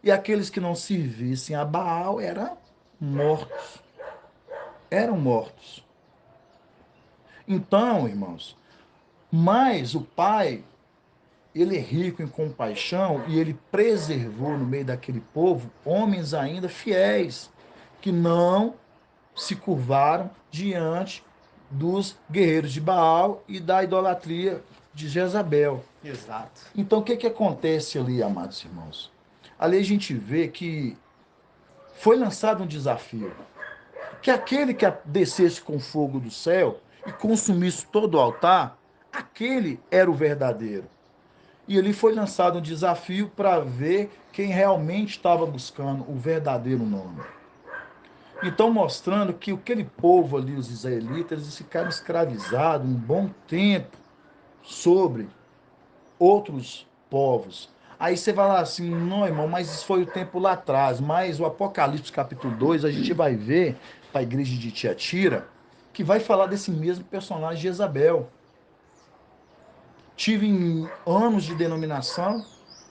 E aqueles que não servissem a Baal eram mortos. Eram mortos. Então, irmãos, mas o pai, ele é rico em compaixão e ele preservou no meio daquele povo homens ainda fiéis, que não se curvaram diante dos guerreiros de Baal e da idolatria de Jezabel. Exato. Então, o que acontece ali, amados irmãos? Ali a gente vê que foi lançado um desafio, que aquele que descesse com fogo do céu e consumisse todo o altar, aquele era o verdadeiro. E ali foi lançado um desafio para ver quem realmente estava buscando o verdadeiro nome. Então, mostrando que aquele povo ali, os israelitas, eles ficaram escravizados um bom tempo sobre outros povos. Aí você vai lá assim, não, irmão, mas isso foi o tempo lá atrás. Mas o Apocalipse capítulo 2, a gente vai ver para a igreja de Tiatira, que vai falar desse mesmo personagem de Jezabel. Tive anos de denominação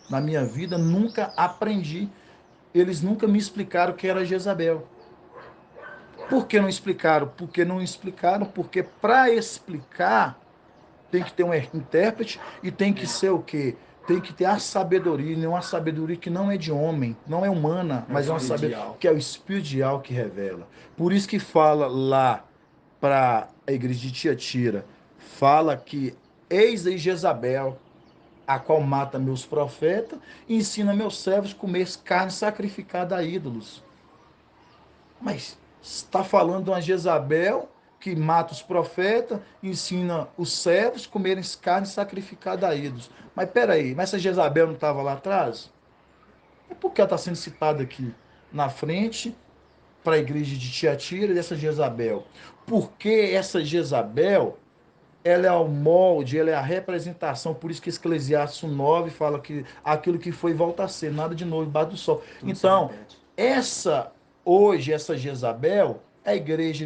na minha vida, nunca aprendi. Eles nunca me explicaram o que era Jezabel. Por que não explicaram? Porque não explicaram, porque para explicar tem que ter um intérprete e tem que ser o quê? Tem que ter a sabedoria, não uma sabedoria que não é de homem, não é humana, mas é uma sabedoria que é o Espírito de Yahweh que revela. Por isso que fala lá para a igreja de Tiatira, fala que eis aí Jezabel, a qual mata meus profetas e ensina meus servos a comer carne sacrificada a ídolos. Mas está falando de uma Jezabel que mata os profetas, ensina os servos a comerem carne sacrificada a ídolos. Mas peraí, mas essa Jezabel não estava lá atrás? E por que ela está sendo citada aqui na frente para a igreja de Tiatira dessa Jezabel? Porque essa Jezabel, ela é o molde, ela é a representação, por isso que Eclesiastes 9 fala que aquilo que foi volta a ser, nada de novo debaixo do sol. Então, essa Jezabel é a igreja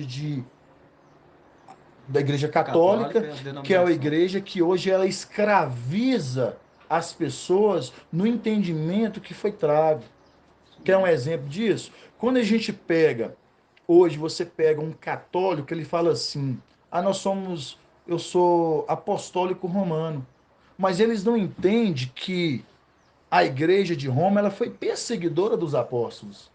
da igreja católica, que é a igreja que hoje ela escraviza as pessoas no entendimento que foi trago. Quer um exemplo disso? Quando a gente pega Hoje você pega um católico, ele fala assim: "Ah, eu sou apostólico romano". Mas eles não entendem que a igreja de Roma, ela foi perseguidora dos apóstolos.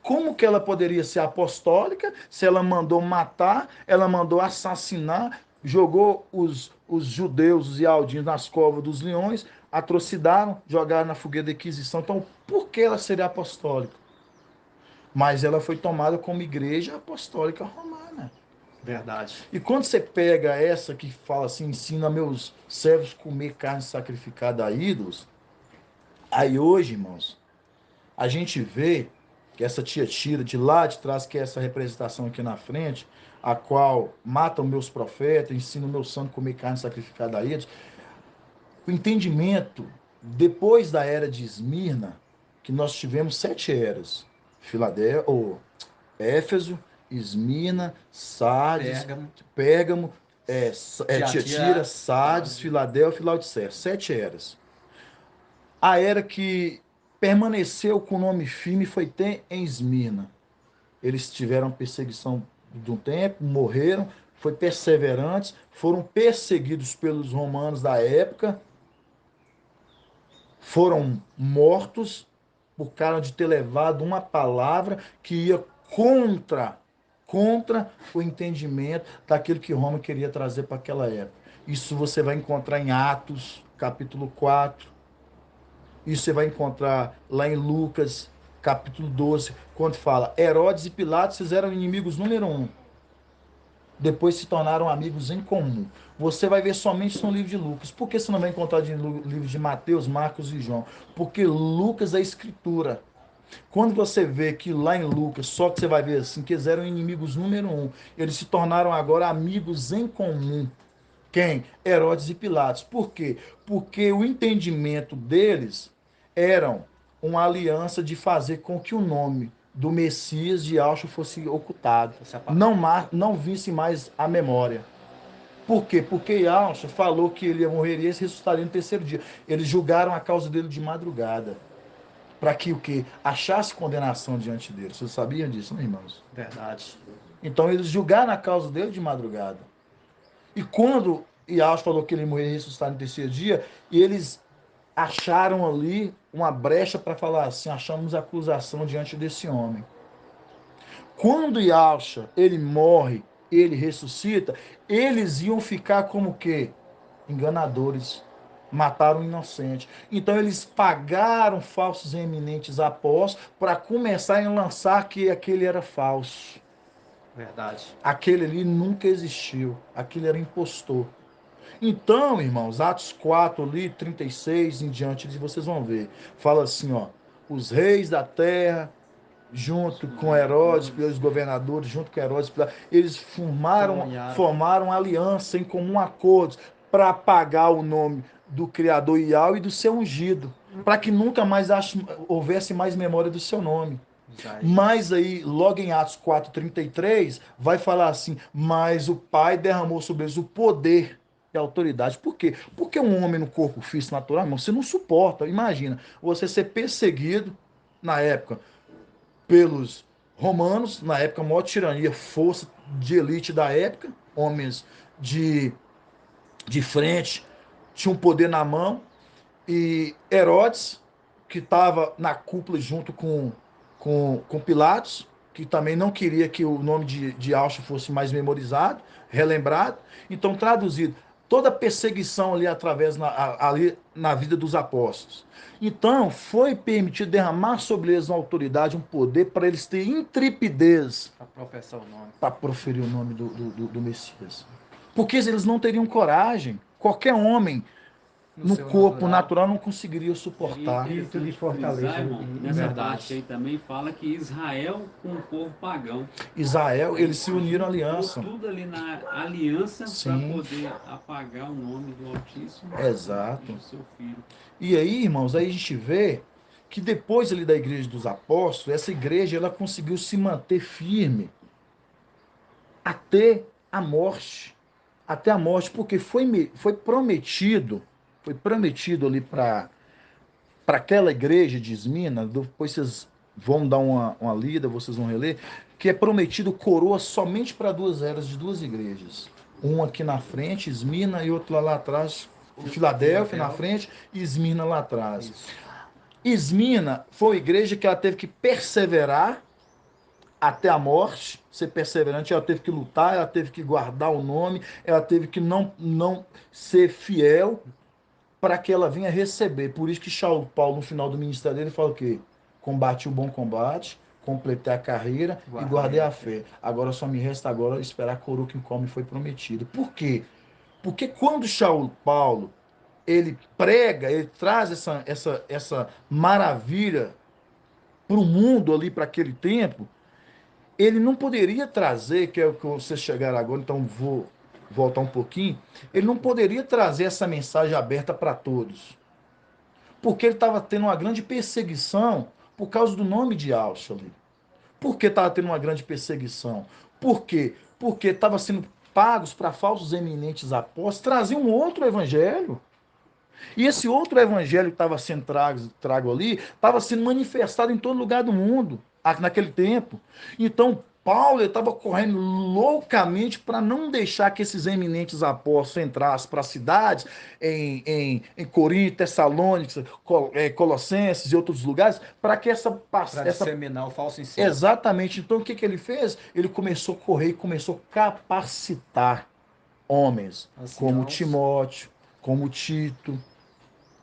Como que ela poderia ser apostólica se ela mandou matar, ela mandou assassinar, jogou os judeus, os ialdinos nas covas dos leões, atrocidaram, jogaram na fogueira da Inquisição. Então, por que ela seria apostólica? Mas ela foi tomada como igreja apostólica romana. Verdade. E quando você pega essa que fala assim, ensina meus servos comer carne sacrificada a ídolos, aí hoje, irmãos, a gente vê que essa tia tira de lá de trás, que é essa representação aqui na frente, a qual matam meus profetas, ensina o meu sangue a comer carne sacrificada a ídolos. O entendimento, depois da era de Esmirna, que nós tivemos 7 eras. Filadélfia, ou Éfeso, Esmirna, Sardes, Pérgamo, Pérgamo, Tiatira, Tiatira, Sardes, Filadélfia e Laodiceia. 7 eras. A era que permaneceu com o nome firme foi até em Esmirna. Eles tiveram perseguição de um tempo, morreram, foi perseverantes, foram perseguidos pelos romanos da época, foram mortos por causa de ter levado uma palavra que ia contra o entendimento daquilo que Roma queria trazer para aquela época. Isso você vai encontrar em Atos, capítulo 4. Isso você vai encontrar lá em Lucas, capítulo 12, quando fala Herodes e Pilatos fizeram inimigos número 1. Depois se tornaram amigos em comum. Você vai ver somente no livro de Lucas. Por que você não vai encontrar no livro de Mateus, Marcos e João? Porque Lucas é a escritura. Quando você vê que lá em Lucas, só que você vai ver assim, que eles eram inimigos número 1. Eles se tornaram agora amigos em comum. Quem? Herodes e Pilatos. Por quê? Porque o entendimento deles eram uma aliança de fazer com que o nome do Messias de Yahshua fosse ocultado. Não visse mais a memória. Por quê? Porque Yahshua falou que ele morreria e ressuscitaria no terceiro dia. Eles julgaram a causa dele de madrugada. Para que o quê? Achasse condenação diante dele. Vocês sabiam disso, né, irmãos? verdade. Então eles julgaram a causa dele de madrugada. E quando Yahshua falou que ele morreria e ressuscitar no terceiro dia, e eles acharam ali uma brecha para falar assim, achamos acusação diante desse homem. Quando Yahshua, ele morre, ele ressuscita, eles iam ficar como que? Enganadores. Mataram um inocente. Então eles pagaram falsos e eminentes apóstolos para começar a lançar que aquele era falso. Verdade. Aquele ali nunca existiu. Aquele era impostor. Então, irmãos, Atos 4 ali, 36 em diante, vocês vão ver. Fala assim, ó, os reis da terra, junto com Herodes, os governadores, junto com Herodes, eles formaram aliança em comum acordo para apagar o nome do Criador Yahweh e do seu ungido, para que nunca mais houvesse mais memória do seu nome. Mas aí, logo em Atos 4:33, vai falar assim, mas o Pai derramou sobre eles o poder e a autoridade. Por quê? Porque um homem no corpo físico natural, irmão, você não suporta. Imagina, você ser perseguido na época pelos romanos, na época, a maior tirania, força de elite da época, homens de, de frente, tinham poder na mão, e Herodes, que estava na cúpula junto com Pilatos, que também não queria que o nome de Yahshua fosse mais memorizado, relembrado. Então, traduzido, toda perseguição ali ali na vida dos apóstolos. Então, foi permitido derramar sobre eles uma autoridade, um poder, para eles terem intrepidez Para professar o nome. para proferir o nome do Messias. Porque eles não teriam coragem. Qualquer homem no corpo natural não conseguiria suportar. Espírito de fortaleza. Nessa Verdade. parte aí também fala que Israel com o povo pagão. Israel, eles se uniram à aliança. Tudo ali na aliança para Sim. poder apagar o nome do Altíssimo Exato. e do seu filho. E aí, irmãos, aí a gente vê que depois ali da igreja dos apóstolos, essa igreja ela conseguiu se manter firme até a morte. Até a morte, porque foi prometido ali para aquela igreja de Esmina, depois vocês vamos dar uma lida, vocês vão reler, que é prometido coroa somente para duas eras de duas igrejas. Um aqui na frente, Esmirna, e outro lá atrás, Filadélfia na frente e Esmirna lá atrás. Isso. Esmirna foi uma igreja que ela teve que perseverar até a morte, ser perseverante, ela teve que lutar, ela teve que guardar o nome, ela teve que não ser fiel para que ela venha receber. Por isso que Paulo, no final do ministério dele, fala o quê? Combati o bom combate, completei a carreira e guardei a fé. Agora só me resta agora esperar a coroa que me foi prometida. Por quê? Porque quando Paulo, ele prega, ele traz essa maravilha para o mundo ali, para aquele tempo, ele não poderia trazer, que é o que vocês chegaram agora, então vou voltar um pouquinho, ele não poderia trazer essa mensagem aberta para todos. Porque ele estava tendo uma grande perseguição por causa do nome de Alcha ali. Por que estava tendo uma grande perseguição? Por quê? Porque estava sendo pagos para falsos eminentes apóstolos trazer um outro evangelho. E esse outro evangelho que estava sendo trago ali, estava sendo manifestado em todo lugar do mundo, naquele tempo. Então, Paulo estava correndo loucamente para não deixar que esses eminentes apóstolos entrassem para as cidades, em Corinto, Tessalônica, Colossenses e outros lugares, para que essa disseminar o falso ensino. Exatamente. Então, o que ele fez? Ele começou a correr e começou a capacitar homens, como Timóteo, como Tito,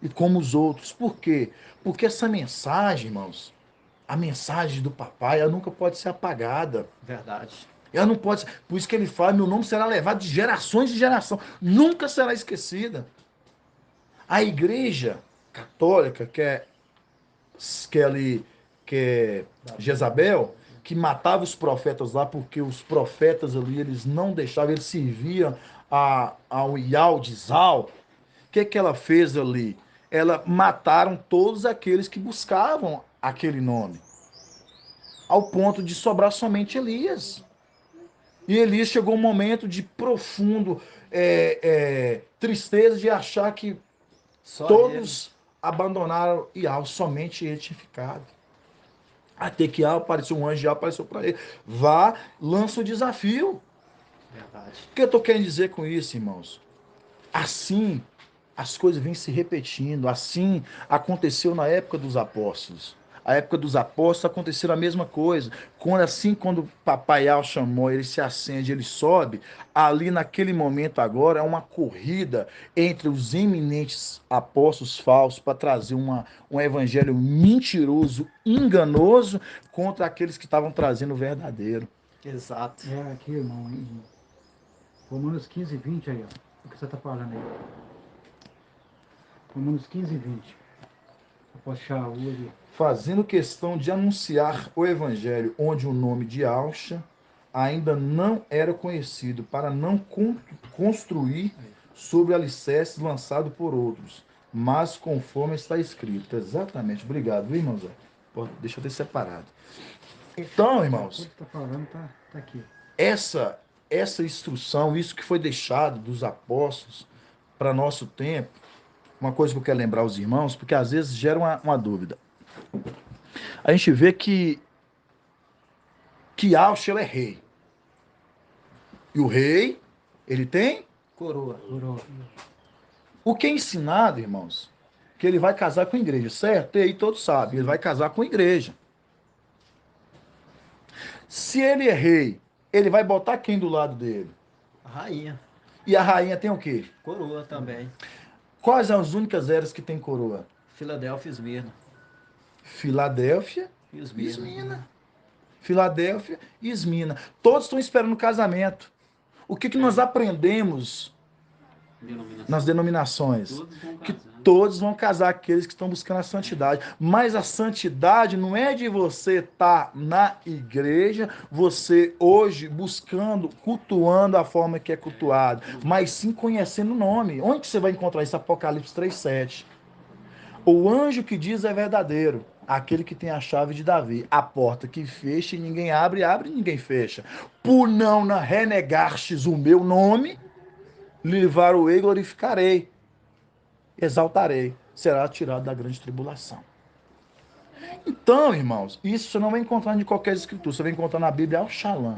e como os outros. Por quê? Porque essa mensagem, irmãos, a mensagem do papai, ela nunca pode ser apagada. Verdade. Ela não pode ser. Por isso que ele fala, meu nome será levado de gerações em geração. Nunca será esquecida. A igreja católica, que é Jezabel, que matava os profetas lá, porque os profetas ali, eles não deixavam, eles serviam ao Ial de Zal. O que ela fez ali? Ela mataram todos aqueles que buscavam aquele nome, ao ponto de sobrar somente Elias. E Elias chegou um momento de profundo tristeza de achar que Só todos abandonaram Ial, somente ele tinha ficado. Até que apareceu um anjo e apareceu para ele. Vá, lança o desafio. Verdade. O que eu estou querendo dizer com isso, irmãos? Assim, as coisas vêm se repetindo. Assim aconteceu na época dos apóstolos. A época dos apóstolos aconteceu a mesma coisa. Quando o Papai Al chamou, ele se acende, ele sobe. Ali naquele momento agora é uma corrida entre os eminentes apóstolos falsos para trazer um evangelho mentiroso, enganoso, contra aqueles que estavam trazendo o verdadeiro. Exato. É aqui, irmão, em Romanos 15 e 20 aí, ó. O que você está falando aí? Romanos 15 e 20. Eu posso achar o ali. Fazendo questão de anunciar o evangelho onde o nome de Alcha ainda não era conhecido, para não construir sobre alicerces lançado por outros, mas conforme está escrito. Exatamente. Obrigado, viu, irmão Zé? Deixa eu ter separado. Então, irmãos, Tudo que está falando tá aqui. essa instrução, isso que foi deixado dos apóstolos para nosso tempo, uma coisa que eu quero lembrar aos irmãos, porque às vezes gera uma dúvida. A gente vê que Alcha é rei. E o rei, ele tem Coroa. o que é ensinado, irmãos, que ele vai casar com a igreja, certo? E aí todos sabem, ele vai casar com a igreja. Se ele é rei, ele vai botar quem do lado dele? A rainha. E a rainha tem o quê? Coroa também. Quais são as únicas eras que tem coroa? Filadélfia e Esmirna. Filadélfia E e Esmirna. Esmirna. Filadélfia e Esmirna. Todos estão esperando o casamento. O que nós aprendemos nas denominações? Todos vão Que casar. todos vão casar, aqueles que estão buscando a santidade. Mas a santidade não é de você estar na igreja, você hoje buscando, cultuando a forma que é cultuado, mas sim conhecendo o nome. Onde que você vai encontrar isso? Apocalipse 3:7. O anjo que diz é verdadeiro, aquele que tem a chave de Davi. A porta que fecha e ninguém abre, abre e ninguém fecha. Por não renegastes o meu nome, livrar-o-ei e glorificarei. Exaltarei. Será tirado da grande tribulação. Então, irmãos, isso você não vai encontrar em qualquer escritura, você vai encontrar na Bíblia Al-Shalom.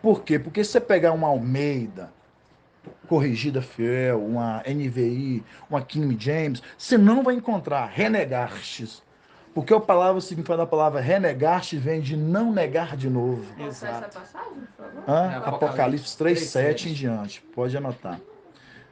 Por quê? Porque se você pegar uma Almeida, Corrigida Fiel, uma NVI, uma King James, você não vai encontrar renegastes. Porque a palavra, o significado da palavra renegastes vem de não negar de novo. Qual que é essa Exato. passagem, por favor? Apocalipse 3:7 em 3:7. diante. Pode anotar.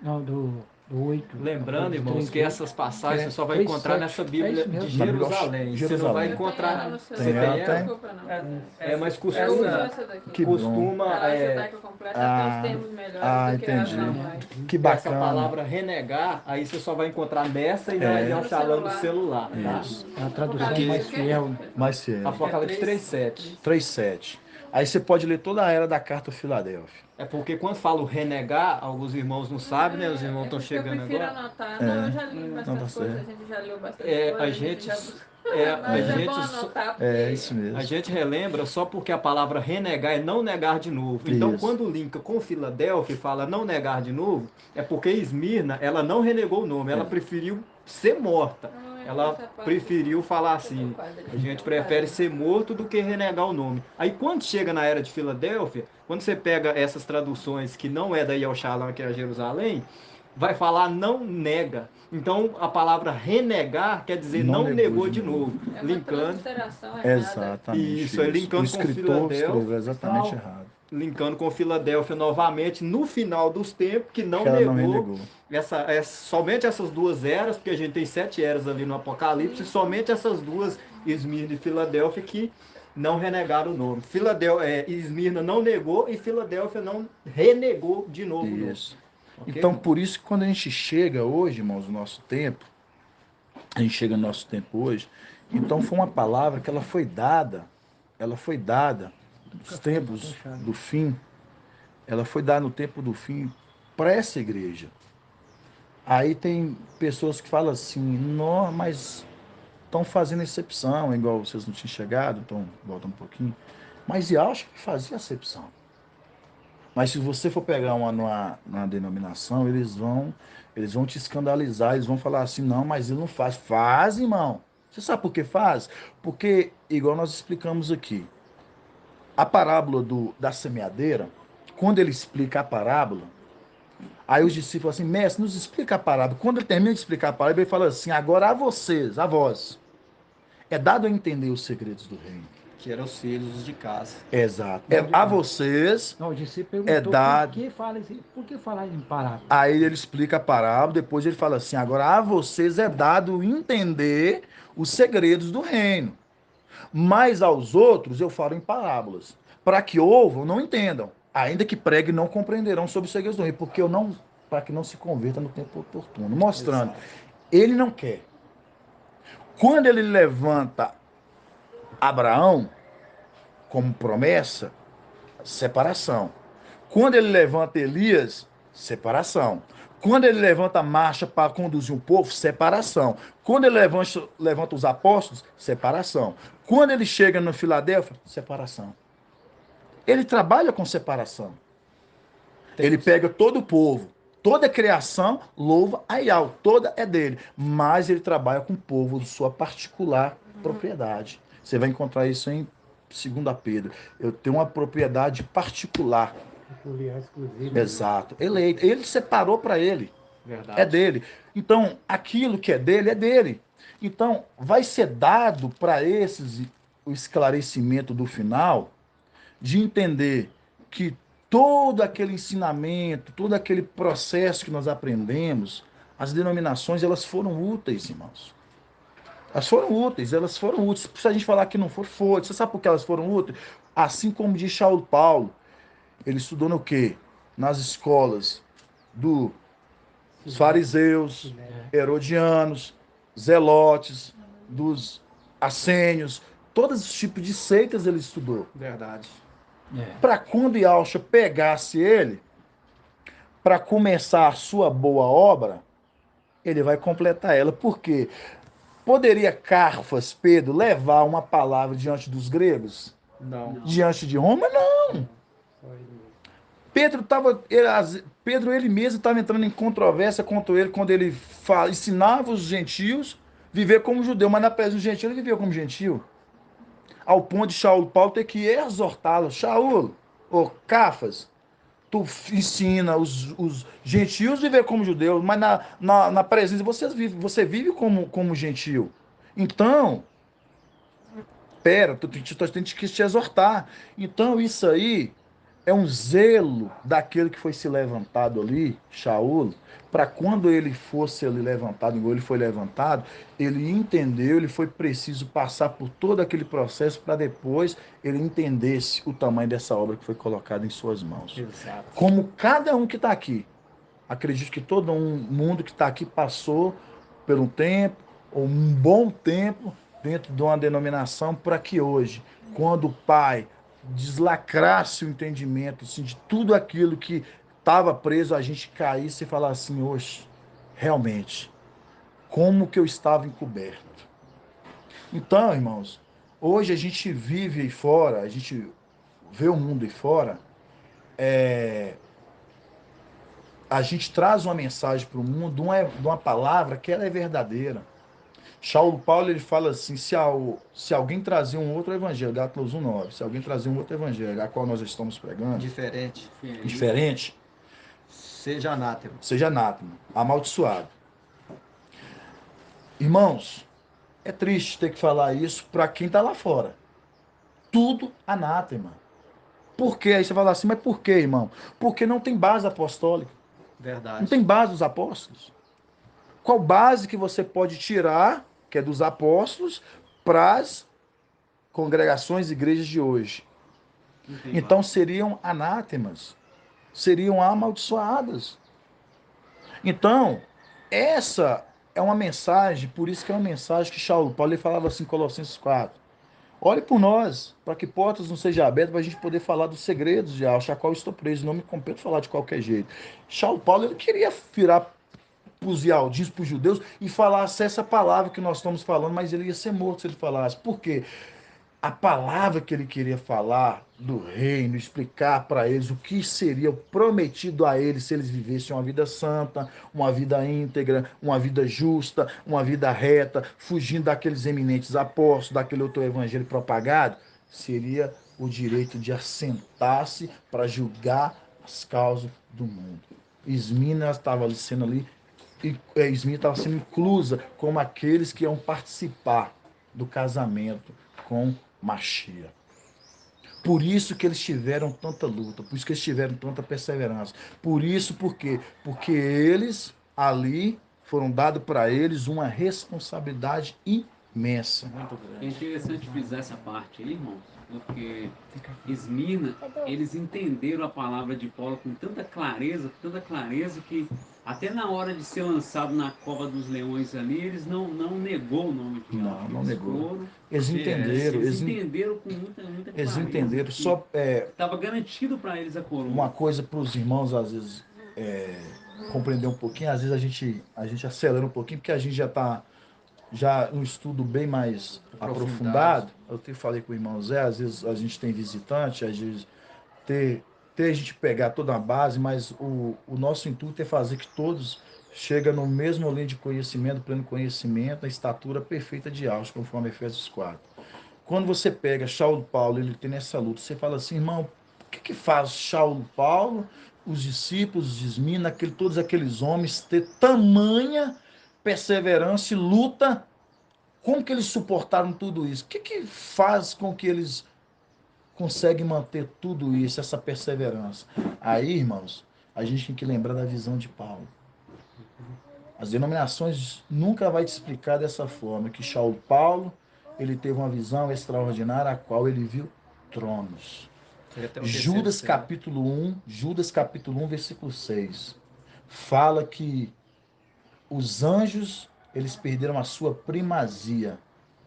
Não, do 8. Lembrando, irmãos, que essas passagens É, você só vai 3:7. encontrar nessa Bíblia É isso mesmo. de Na Bíblia Jerusalém. Você não Jerusalém. vai Eu tenho ela encontrar. no Você celular, ela, tem tem? não desculpa, não. mas Eu uso costuma. essa daqui. Que bom. Costuma. Ela judaica completa, ela tem os termos melhores do que as Entendi. normais. Que Essa bacana. palavra renegar, aí você só vai encontrar nessa e na É. Al-Shalom do celular, tá? Isso. É a tradução Porque- mais fiel. Mais fiel. Apocalipse 3:7. 3:7. Aí você pode ler toda a era da carta Filadélfia. É porque quando falo renegar, alguns irmãos não sabem, né? Os irmãos estão porque chegando eu prefiro agora. anotar. Não, eu já li Não, bastante tá coisa, a certo. gente já leu bastante É, coisa, a gente. já... É, Mas a é gente bom só- anotar, porque... É isso mesmo. A gente relembra só porque a palavra renegar é não negar de novo. Então, Isso. quando linka com Filadélfia e fala não negar de novo, é porque Esmirna, ela não renegou o nome, ela preferiu ser morta. Ela preferiu falar assim, a gente prefere ser morto do que renegar o nome. Aí quando chega na era de Filadélfia, quando você pega essas traduções que não é da Yel-Shalom, que é a Jerusalém, vai falar não nega. Então a palavra renegar quer dizer não negou de novo. É uma Linkando. transliteração errada. Exatamente. Isso, aí linkando O com escritor Filadélfia, escreveu exatamente tal. errado. Linkando com Filadélfia novamente no final dos tempos, que não Que ela não negou. renegou. Somente essas duas eras, porque a gente tem 7 eras ali no Apocalipse, somente essas duas, Esmirna e Filadélfia, que não renegaram o nome. Esmirna não negou e Filadélfia não renegou de novo o nome. Isso. Ok? Então, por isso que quando a gente chega hoje, irmãos, no nosso tempo, a gente chega no nosso tempo hoje, então foi uma palavra que ela foi dada nos tempos do fim, ela foi dada no tempo do fim para essa igreja. Aí tem pessoas que falam assim, não, mas estão fazendo exceção, igual vocês não tinham chegado, então voltando um pouquinho. Mas eu acho que fazia exceção. Mas se você for pegar numa denominação, eles vão te escandalizar, eles vão falar assim, não, mas ele não faz. Faz, irmão. Você sabe por que faz? Porque, igual nós explicamos aqui, a parábola da semeadeira, quando ele explica a parábola, aí os discípulos falam assim, mestre, nos explica a parábola. Quando ele termina de explicar a parábola, ele fala assim, agora a vocês, a vós, é dado a entender os segredos do reino. Que eram os filhos de casa. Exato. A vocês Não, o discípulo perguntou dado. por que falar em parábola? Aí ele explica a parábola, depois ele fala assim, agora a vocês é dado entender os segredos do reino. Mas aos outros eu falo em parábolas, para que ouvam, não entendam. Ainda que pregue, não compreenderão sobre os segredos do reino, porque eu não, para que não se converta no tempo oportuno. Mostrando, Exato. ele não quer. Quando ele levanta Abraão como promessa, separação. Quando ele levanta Elias, separação. Quando ele levanta a marcha para conduzir um povo, separação. Quando ele levanta os apóstolos, separação. Quando ele chega no Filadélfia, separação. Ele trabalha com separação. Ele pega todo o povo, toda a criação, louva a Yahweh, toda é dele. Mas ele trabalha com o povo de sua particular propriedade. Você vai encontrar isso em 2 Pedro. Eu tenho uma propriedade particular. Peculiar, exclusivo. Exato. Ele separou para ele. Verdade. É dele. Então, aquilo que é dele, é dele. Então, vai ser dado para esses o esclarecimento do final de entender que todo aquele ensinamento, todo aquele processo que nós aprendemos, as denominações, elas foram úteis, irmãos. Elas foram úteis, elas foram úteis. Se a gente falar que não foi. Você sabe por que elas foram úteis? Assim como diz Saulo Paulo, ele estudou no quê? Nas escolas dos fariseus, herodianos, zelotes, dos assênios, todos os tipos de seitas ele estudou. Verdade. Para quando Yalcha pegasse ele, para começar a sua boa obra, ele vai completar ela. Por quê? Poderia Carfas, Pedro, levar uma palavra diante dos gregos? Não. Diante de Roma? Não. Pedro ele mesmo estava entrando em controvérsia contra ele quando ele ensinava os gentios viver como judeu, mas na presença do gentil ele vivia como gentil. Ao ponto de Paulo ter que exortá-lo. Shaul, ô Cafas, tu ensina os gentios a viver como judeus, mas na presença você vive como gentil. Então, pera, tu tem que te exortar. Então, isso aí é um zelo daquele que foi se levantado ali, Shaul, para quando ele fosse ali levantado, igual ele foi levantado, ele entendeu, ele foi preciso passar por todo aquele processo para depois ele entendesse o tamanho dessa obra que foi colocada em suas mãos. Exato. Como cada um que está aqui, acredito que todo mundo que está aqui passou por um tempo, ou um bom tempo, dentro de uma denominação, para que hoje, quando o Pai deslacrasse o entendimento assim, de tudo aquilo que estava preso, a gente caísse e falasse assim, hoje, realmente, como que eu estava encoberto. Então, irmãos, hoje a gente vive aí fora, a gente vê o mundo aí fora, a gente traz uma mensagem para o mundo, de uma palavra que ela é verdadeira. Paulo ele fala assim, se alguém trazer um outro evangelho, Gálatas 1:9, se alguém trazer um outro evangelho, a qual nós estamos pregando, diferente, seja anátema. Seja anátema, amaldiçoado. Irmãos, é triste ter que falar isso para quem está lá fora. Tudo anátema. Por quê? Aí você fala assim, mas por quê, irmão? Porque não tem base apostólica. Verdade. Não tem base dos apóstolos. Qual base que você pode tirar, que é dos apóstolos, para as congregações e igrejas de hoje? Então seriam anátemas, seriam amaldiçoadas. Então, essa é uma mensagem, por isso que é uma mensagem que Paulo ele falava assim em Colossenses 4. Olhe por nós, para que portas não sejam abertas, para a gente poder falar dos segredos de algo, a qual eu estou preso, não me compete falar de qualquer jeito. Paulo ele queria virar para os Ialdins, para os judeus, e falasse essa palavra que nós estamos falando, mas ele ia ser morto se ele falasse. Por quê? A palavra que ele queria falar do reino, explicar para eles o que seria prometido a eles se eles vivessem uma vida santa, uma vida íntegra, uma vida justa, uma vida reta, fugindo daqueles eminentes apóstolos, daquele outro evangelho propagado, seria o direito de assentar-se para julgar as causas do mundo. Esmina estava sendo ali, Esmina estava sendo inclusa como aqueles que iam participar do casamento com Machia. Por isso que eles tiveram tanta luta, por isso que eles tiveram tanta perseverança. Por isso, por quê? Porque eles ali foram dados para eles uma responsabilidade imensa. Muito grande. É interessante frisar essa parte aí, irmãos, porque Esmina, eles entenderam a palavra de Paulo com tanta clareza que até na hora de ser lançado na cova dos leões ali, eles não negou o nome de Yahvé. Não negou. Eles entenderam. Eles entenderam com muita clareza. Eles entenderam. Só estava garantido para eles a coroa. Uma coisa para os irmãos, às vezes, compreender um pouquinho, às vezes a gente acelera um pouquinho, porque a gente já está um estudo bem mais aprofundado. Eu falei com o irmão Zé, às vezes a gente tem visitante, às vezes a gente pegar toda a base, mas o nosso intuito é fazer que todos cheguem no mesmo linha de conhecimento, pleno conhecimento, a estatura perfeita de Deus, conforme Efésios 4. Quando você pega Paulo, ele tem nessa luta, você fala assim, irmão, o que faz Paulo, os discípulos de Esmina, todos aqueles homens ter tamanha perseverança e luta? Como que eles suportaram tudo isso? O que faz com que eles conseguem manter tudo isso, essa perseverança? Aí, irmãos, a gente tem que lembrar da visão de Paulo. As denominações nunca vai te explicar dessa forma, que Paulo, ele teve uma visão extraordinária, a qual ele viu tronos. Judas capítulo 1, versículo 6, fala que os anjos, eles perderam a sua primazia.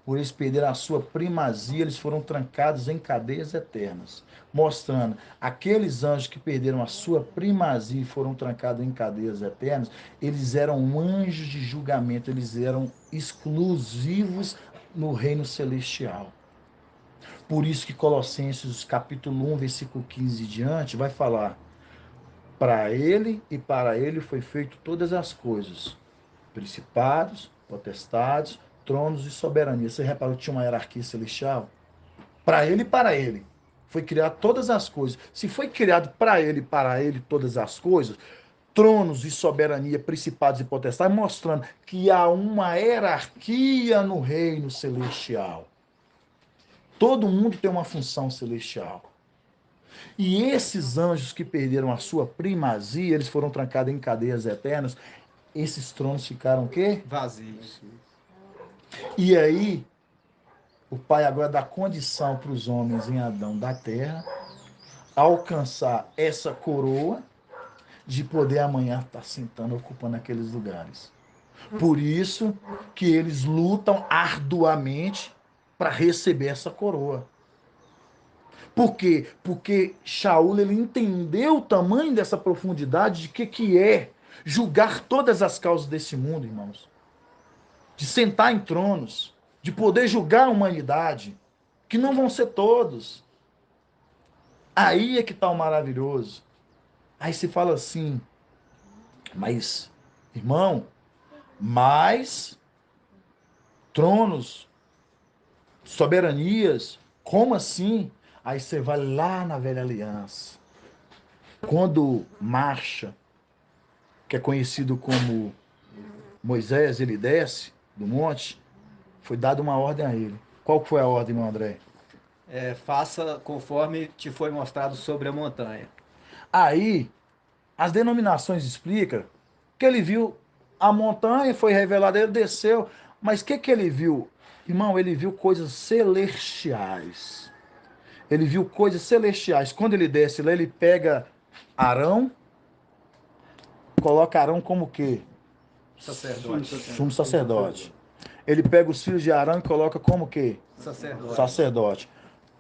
Por eles perderam a sua primazia, eles foram trancados em cadeias eternas. Mostrando, aqueles anjos que perderam a sua primazia e foram trancados em cadeias eternas, eles eram anjos de julgamento, eles eram exclusivos no reino celestial. Por isso que Colossenses capítulo 1, versículo 15 e diante, vai falar, para ele e para ele foi feito todas as coisas, principados, potestades, tronos e soberania. Você reparou que tinha uma hierarquia celestial? Para ele e para ele. Foi criado todas as coisas. Se foi criado para ele e para ele todas as coisas, tronos e soberania, principados e potestades, mostrando que há uma hierarquia no reino celestial. Todo mundo tem uma função celestial. E esses anjos que perderam a sua primazia, eles foram trancados em cadeias eternas, esses tronos ficaram o quê? Vazios. E aí, o Pai agora dá condição para os homens em Adão da terra alcançar essa coroa de poder amanhã estar sentando, ocupando aqueles lugares. Por isso que eles lutam arduamente para receber essa coroa. Por quê? Porque Shaul, ele entendeu o tamanho dessa profundidade de que é julgar todas as causas desse mundo, irmãos. De sentar em tronos, de poder julgar a humanidade, que não vão ser todos. Aí é que está o maravilhoso. Aí se fala assim, mas, irmão, mais tronos, soberanias, como assim? Aí você vai lá na velha aliança. Quando marcha, que é conhecido como Moisés, ele desce do monte, foi dada uma ordem a ele. Qual foi a ordem, meu André? Faça conforme te foi mostrado sobre a montanha. Aí, as denominações explicam que ele viu a montanha, foi revelada, ele desceu. Mas o que ele viu? Irmão, ele viu coisas celestiais. Ele viu coisas celestiais. Quando ele desce lá, ele pega Arão, coloca Arão como o quê? Sacerdote. Sumo sacerdote. Ele pega os filhos de Arão e coloca como o quê? Sacerdote. Sacerdote.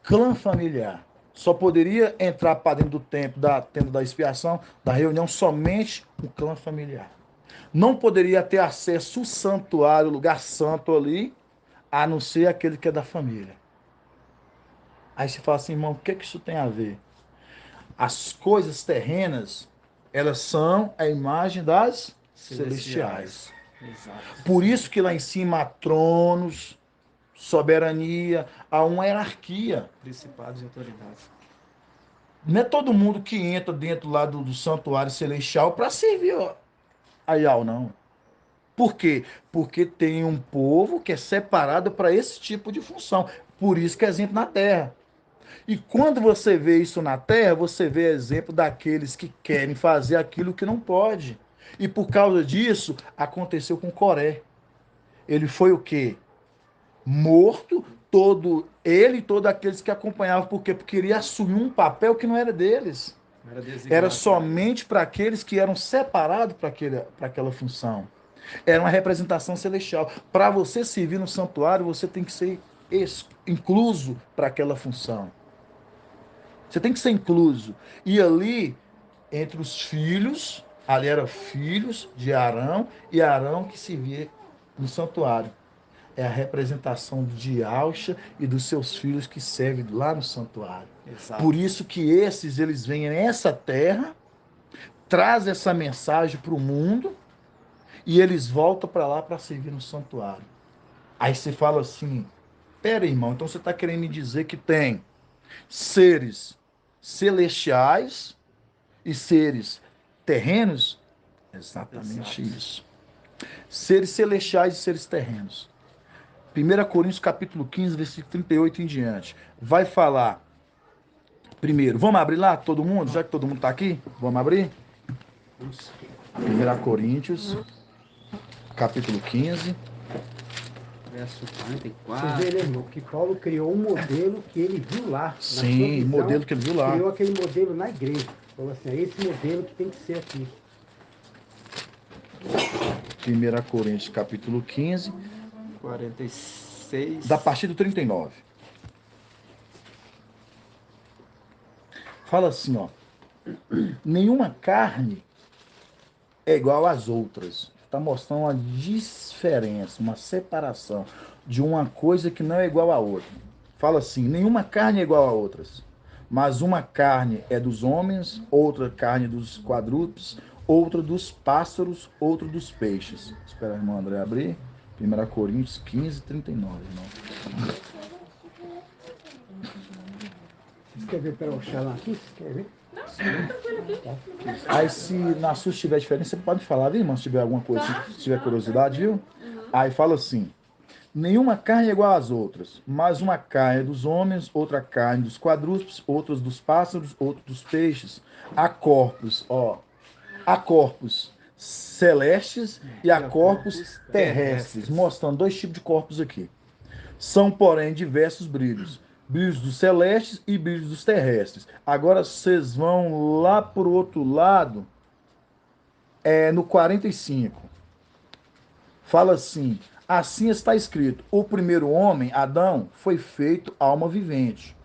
Clã familiar. Só poderia entrar para dentro do templo, da tenda da expiação, da reunião, somente o clã familiar. Não poderia ter acesso ao santuário, lugar santo ali, a não ser aquele que é da família. Aí você fala assim, irmão, o que isso tem a ver? As coisas terrenas, elas são a imagem das celestiais. Exato. Por isso que lá em cima há tronos, soberania, há uma hierarquia. Principados e autoridades. Não é todo mundo que entra dentro lá do santuário celestial para servir a Yahweh, não. Por quê? Porque tem um povo que é separado para esse tipo de função. Por isso que é exemplo na terra. E quando você vê isso na terra, você vê exemplo daqueles que querem fazer aquilo que não pode. E por causa disso, aconteceu com Coré. Ele foi o quê? Morto, ele e todos aqueles que acompanhavam. Por quê? Porque queria assumir um papel que não era deles. Era somente para aqueles que eram separados para aquela função. Era uma representação celestial. Para você servir no santuário, você tem que ser incluso para aquela função. Você tem que ser incluso. E ali, entre os filhos, ali eram filhos de Arão, e Arão que servia no santuário. É a representação de Yahshua e dos seus filhos que servem lá no santuário. Exato. Por isso que eles vêm nessa terra, trazem essa mensagem para o mundo, e eles voltam para lá para servir no santuário. Aí você fala assim, pera, irmão, então você está querendo me dizer que tem seres celestiais e seres terrenos? Exatamente isso. Seres celestiais e seres terrenos. 1 Coríntios capítulo 15, versículo 38 em diante. Vai falar, primeiro, vamos abrir lá, todo mundo? Já que todo mundo está aqui, vamos abrir? 1 Coríntios, capítulo 15. Verso Você 44. vê, né, irmão, que Paulo criou um modelo que ele viu lá. Na sua Sim, visão, modelo que ele viu lá. Criou aquele modelo na igreja. Falou assim, é esse modelo que tem que ser aqui. 1 Coríntios capítulo 15, 46. da partir do 39. Fala assim, ó. Nenhuma carne é igual às outras. Está mostrando uma diferença, uma separação de uma coisa que não é igual à outra. Fala assim, nenhuma carne é igual a outras. Mas uma carne é dos homens, outra carne dos quadrúpedes, outra dos pássaros, outra dos peixes. Espera, irmão André abrir. 1 Coríntios 15, 39, irmão. Você quer ver pelo Xalã aqui? Você quer ver? Aí se na sua tiver diferença, você pode falar, viu, irmão? Se tiver alguma coisa, se tiver curiosidade, viu? Aí fala assim: nenhuma carne é igual às outras, mas uma carne é dos homens, outra carne dos quadrúpedes, outras dos pássaros, outra dos peixes. Há corpos, ó. Há corpos celestes e há corpos terrestres, mostrando dois tipos de corpos aqui. São, porém, diversos brilhos. Brilhos dos celestes e brilhos dos terrestres. Agora vocês vão lá para o outro lado, no 45. Fala assim: assim está escrito: o primeiro homem, Adão, foi feito alma vivente.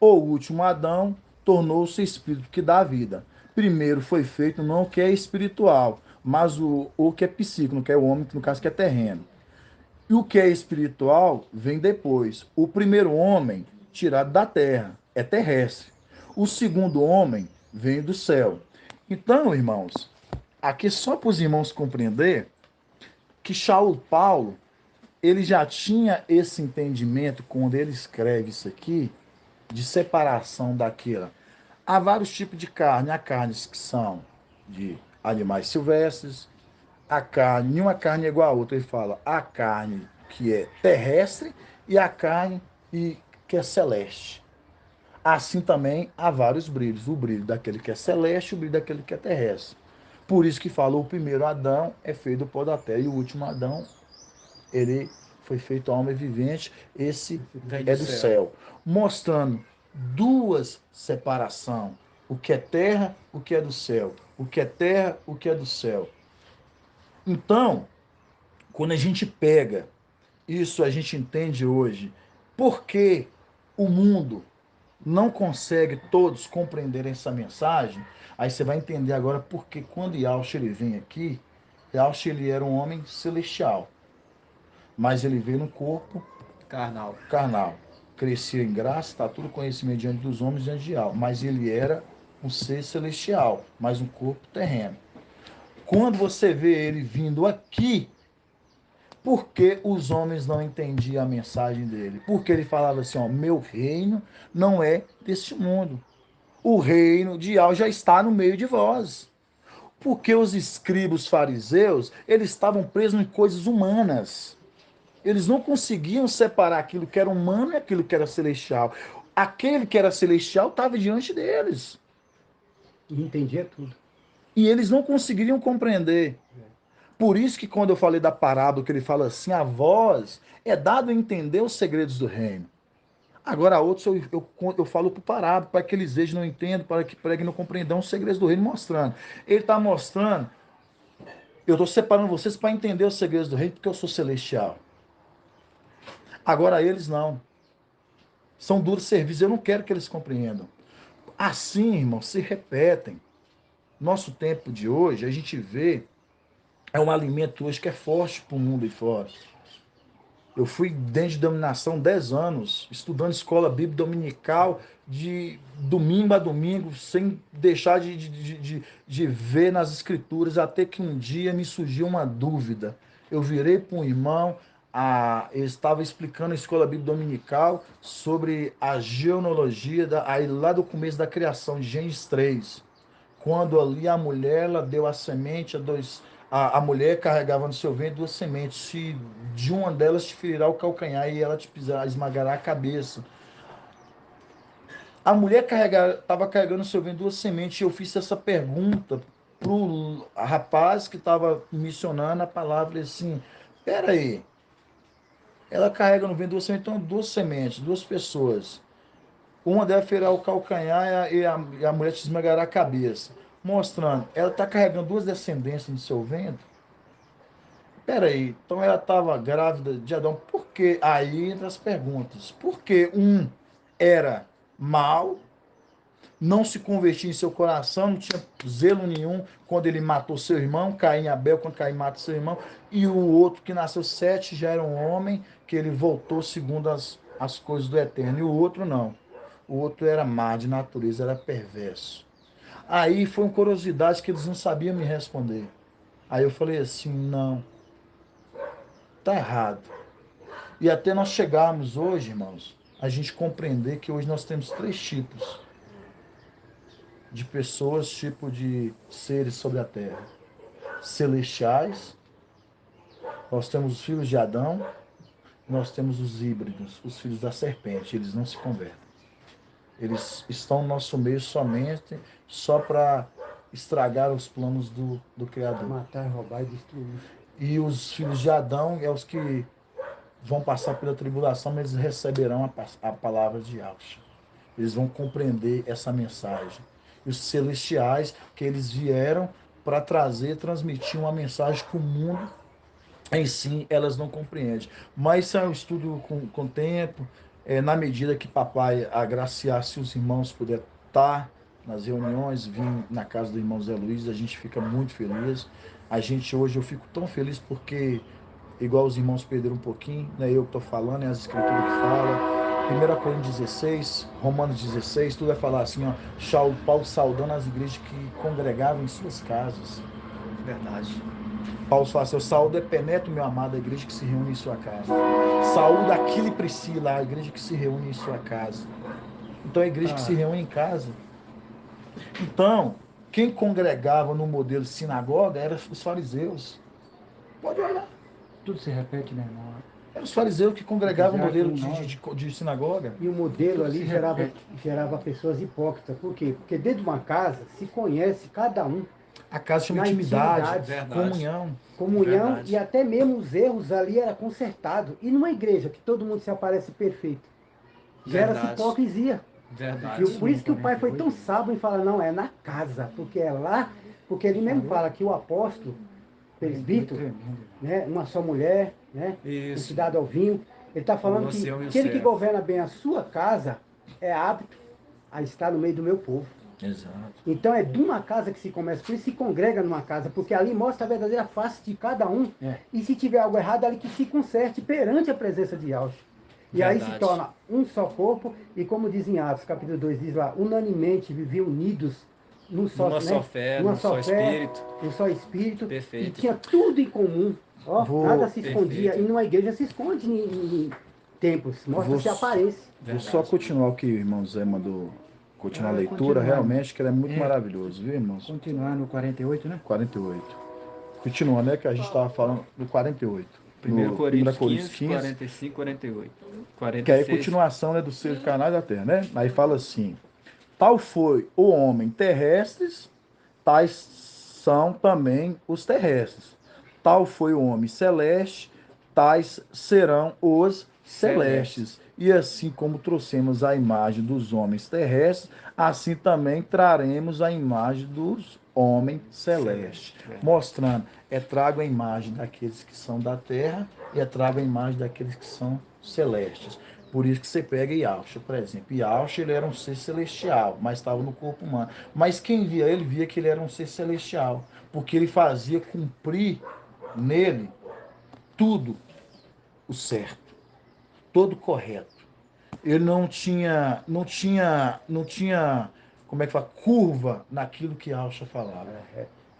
O último Adão tornou-se espírito que dá vida. Primeiro foi feito não o que é espiritual, mas o que é psíquico, no que é o homem, que no caso que é terreno. E o que é espiritual vem depois. O primeiro homem, tirado da terra, é terrestre. O segundo homem vem do céu. Então, irmãos, aqui só para os irmãos compreender que Shaul Paulo, ele já tinha esse entendimento quando ele escreve isso aqui, de separação daquela. Há vários tipos de carne. Há carnes que são de animais silvestres, a carne, nenhuma carne é igual a outra. Ele fala a carne que é terrestre e a carne que é celeste. Assim também há vários brilhos. O brilho daquele que é celeste e o brilho daquele que é terrestre. Por isso que fala, o primeiro Adão é feito do pó da terra e o último Adão, ele foi feito alma vivente, esse é do céu. Mostrando duas separação. O que é terra, o que é do céu. O que é terra, o que é do céu. Então, quando a gente pega isso, a gente entende hoje por que o mundo não consegue todos compreender essa mensagem. Aí você vai entender agora porque quando Yahshua ele vem aqui, Yahshua ele era um homem celestial, mas ele veio no corpo carnal. Crescia em graça, estatura, conhecimento diante dos homens e diante de Yahweh, mas ele era um ser celestial, mas um corpo terreno. Quando você vê ele vindo aqui, porque os homens não entendiam a mensagem dele? Porque ele falava assim, ó, meu reino não é deste mundo. O reino de Yahweh já está no meio de vós. Porque os escribas fariseus, eles estavam presos em coisas humanas. Eles não conseguiam separar aquilo que era humano e aquilo que era celestial. Aquele que era celestial estava diante deles. E entendia tudo. E eles não conseguiriam compreender. Por isso que quando eu falei da parábola, que ele fala assim, a vós é dado a entender os segredos do reino. Agora, a outros eu falo para o parábola, para que eles vejam, não entendam, para que preguem, não compreendam os segredos do reino, mostrando. Ele está mostrando, eu estou separando vocês para entender os segredos do reino, porque eu sou celestial. Agora, eles não. São duros serviços, eu não quero que eles compreendam. Assim, irmão, se repetem. Nosso tempo de hoje, a gente vê, é um alimento hoje que é forte para o mundo e fora. Eu fui dentro de dominação 10 anos, estudando escola bíblica dominical, de domingo a domingo, sem deixar de ver nas escrituras, até que um dia me surgiu uma dúvida. Eu virei para um irmão, ele estava explicando a escola bíblica dominical sobre a genealogia, aí lá do começo da criação, de Gênesis 3. Quando ali a mulher ela deu a semente a mulher carregava no seu ventre duas sementes. Se de uma delas te ferirá o calcanhar e ela te esmagará a cabeça. A mulher estava carregando no seu ventre duas sementes e eu fiz essa pergunta pro rapaz que estava missionando a palavra assim, peraí, ela carrega no ventre duas sementes, então duas sementes, duas pessoas. Uma deve ferir o calcanhar e a mulher te esmagará a cabeça. Mostrando, ela está carregando duas descendências no seu ventre. Peraí, então ela estava grávida de Adão. Por que? Aí entra as perguntas. Porque um era mau, não se convertia em seu coração, não tinha zelo nenhum quando ele matou seu irmão, Caim e Abel, quando Caim mata seu irmão, e o outro que nasceu Sete já era um homem, que ele voltou segundo as coisas do eterno, e o outro não. O outro era má de natureza, era perverso. Aí foi uma curiosidade que eles não sabiam me responder. Aí eu falei assim, não. está errado. E até nós chegarmos hoje, irmãos, a gente compreender que hoje nós temos 3 tipos de pessoas, tipo de seres sobre a terra. Celestiais, nós temos os filhos de Adão, nós temos os híbridos, os filhos da serpente, eles não se convertem. Eles estão no nosso meio somente só para estragar os planos do Criador. Matar, roubar e destruir. E os filhos de Adão é os que vão passar pela tribulação, mas eles receberão a palavra de Yahshua. Eles vão compreender essa mensagem. E os celestiais, que eles vieram para trazer, transmitir uma mensagem que o mundo em si elas não compreendem. Mas isso é um estudo com tempo, na medida que papai agraciar, se os irmãos puderem estar nas reuniões, vir na casa do irmão Zé Luiz, a gente fica muito feliz. A gente hoje, eu fico tão feliz porque, igual os irmãos perderam um pouquinho, não é eu que estou falando, é as escrituras que falam. 1 Coríntios 16, Romanos 16, tudo vai falar assim, ó, Paulo saudando as igrejas que congregavam em suas casas. Verdade. Paulo fala assim, eu saúdo Epeneto, meu amado, a igreja que se reúne em sua casa. Saúdo Aquila e Priscila, a igreja que se reúne em sua casa. Então, a igreja que se reúne em casa. Então, quem congregava no modelo sinagoga eram os fariseus. Pode olhar. Tudo se repete, né, irmão? Eram os fariseus que congregavam no modelo Apesar de sinagoga. E o modelo ali Se gerava pessoas hipócritas. Por quê? Porque dentro de uma casa se conhece cada um. A casa chama Na intimidade, intimidade, comunhão. Comunhão Verdade. e até mesmo os erros ali era consertado. E numa igreja que todo mundo se aparece perfeito, gera-se Verdade. hipocrisia. Verdade. E por isso que o pai foi tão sábio em falar, não, é na casa, porque é lá, porque ele mesmo fala que o apóstolo, presbítero, né, uma só mulher, né, Isso. cuidado ao vinho, ele está falando que Ancião e o aquele que servo. governa bem a sua casa é apto a estar no meio do meu povo. Exato. Então é de uma casa que se começa, por isso se congrega numa casa, porque ali mostra a verdadeira face de cada um. É. E se tiver algo errado, ali que se conserte perante a presença de Yahshua. E aí se Verdade. torna um só corpo, e como diz em Atos, capítulo 2, diz lá, unanimemente viviam unidos num só, Numa só fé, num só espírito. um só espírito, Perfeito. e tinha tudo em comum. Ó, nada se escondia, Perfeito. e numa igreja se esconde em templos, mostra-se a aparência. Vou só continuar o que o irmão Zé mandou, continuar a leitura, continuar. realmente, que ele é muito É. maravilhoso, viu, irmãos? Continuar no 48, né? 48. Continua, né, que a gente estava falando do 48. 1 Coríntios 15, 15, 45, 48. que aí é 46. continuação, né, do seus canais da terra, né? Aí fala assim, tal foi o homem terrestres, tais são também os terrestres. Tal foi o homem celeste, tais serão os celestes. E assim como trouxemos a imagem dos homens terrestres, assim também traremos a imagem dos homens celestes. Mostrando, trago a imagem daqueles que são da terra e trago a imagem daqueles que são celestes. Por isso que você pega Yahshua, por exemplo. Yahshua, ele era um ser celestial, mas estava no corpo humano. Mas quem via ele, via que ele era um ser celestial, porque ele fazia cumprir nele tudo o certo, todo correto. Ele não tinha, como é que fala, curva naquilo que Yahshua falava.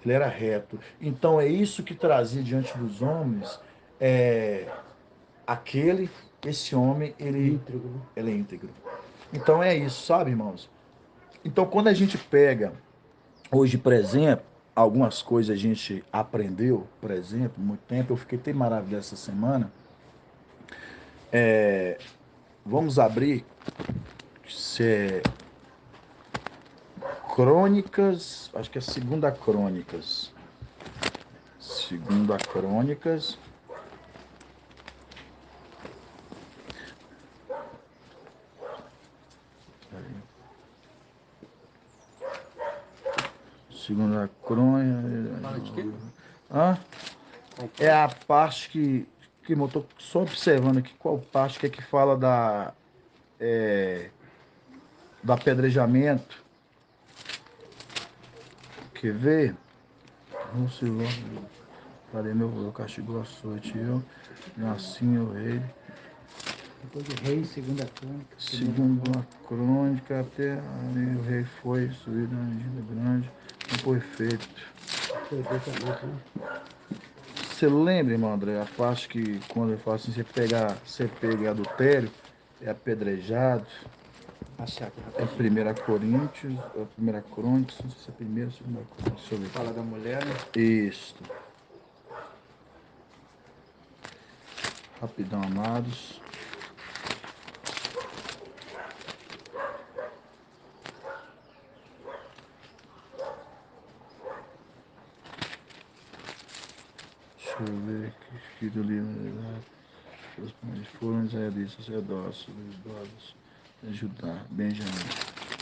Ele era reto. Então é isso que trazia diante dos homens esse homem, ele é íntegro. Então é isso, sabe, irmãos? Então quando a gente pega, hoje, por exemplo, algumas coisas a gente aprendeu, por exemplo, muito tempo, eu fiquei até maravilhado essa semana. Vamos abrir Crônicas, acho que é Segunda Crônicas. Segunda Crônicas. Segunda Crônica. Fala de quê? É a parte que eu estou só observando aqui qual parte que é que fala do apedrejamento. Quer ver? Não sei lá. Cadê meu castigo açoite? E assim o rei. Depois do rei, segunda crônica. Segunda crônica, até aí o rei foi subido na Angina Grande, não foi feito. Você lembra, irmão André, a parte que quando eu falo assim, você pega adultério, é apedrejado, Achar aqui, é 1 Coríntios, é 1 Crônicas, não sei se é 1ª ou 2 Crônicas, deixa eu ver. Fala da mulher, né? Isso. Rapidão, amados. Deixa eu ver aqui do livro. Os pais foram israelitas, sacerdotes, levitas, Judá, Benjamim.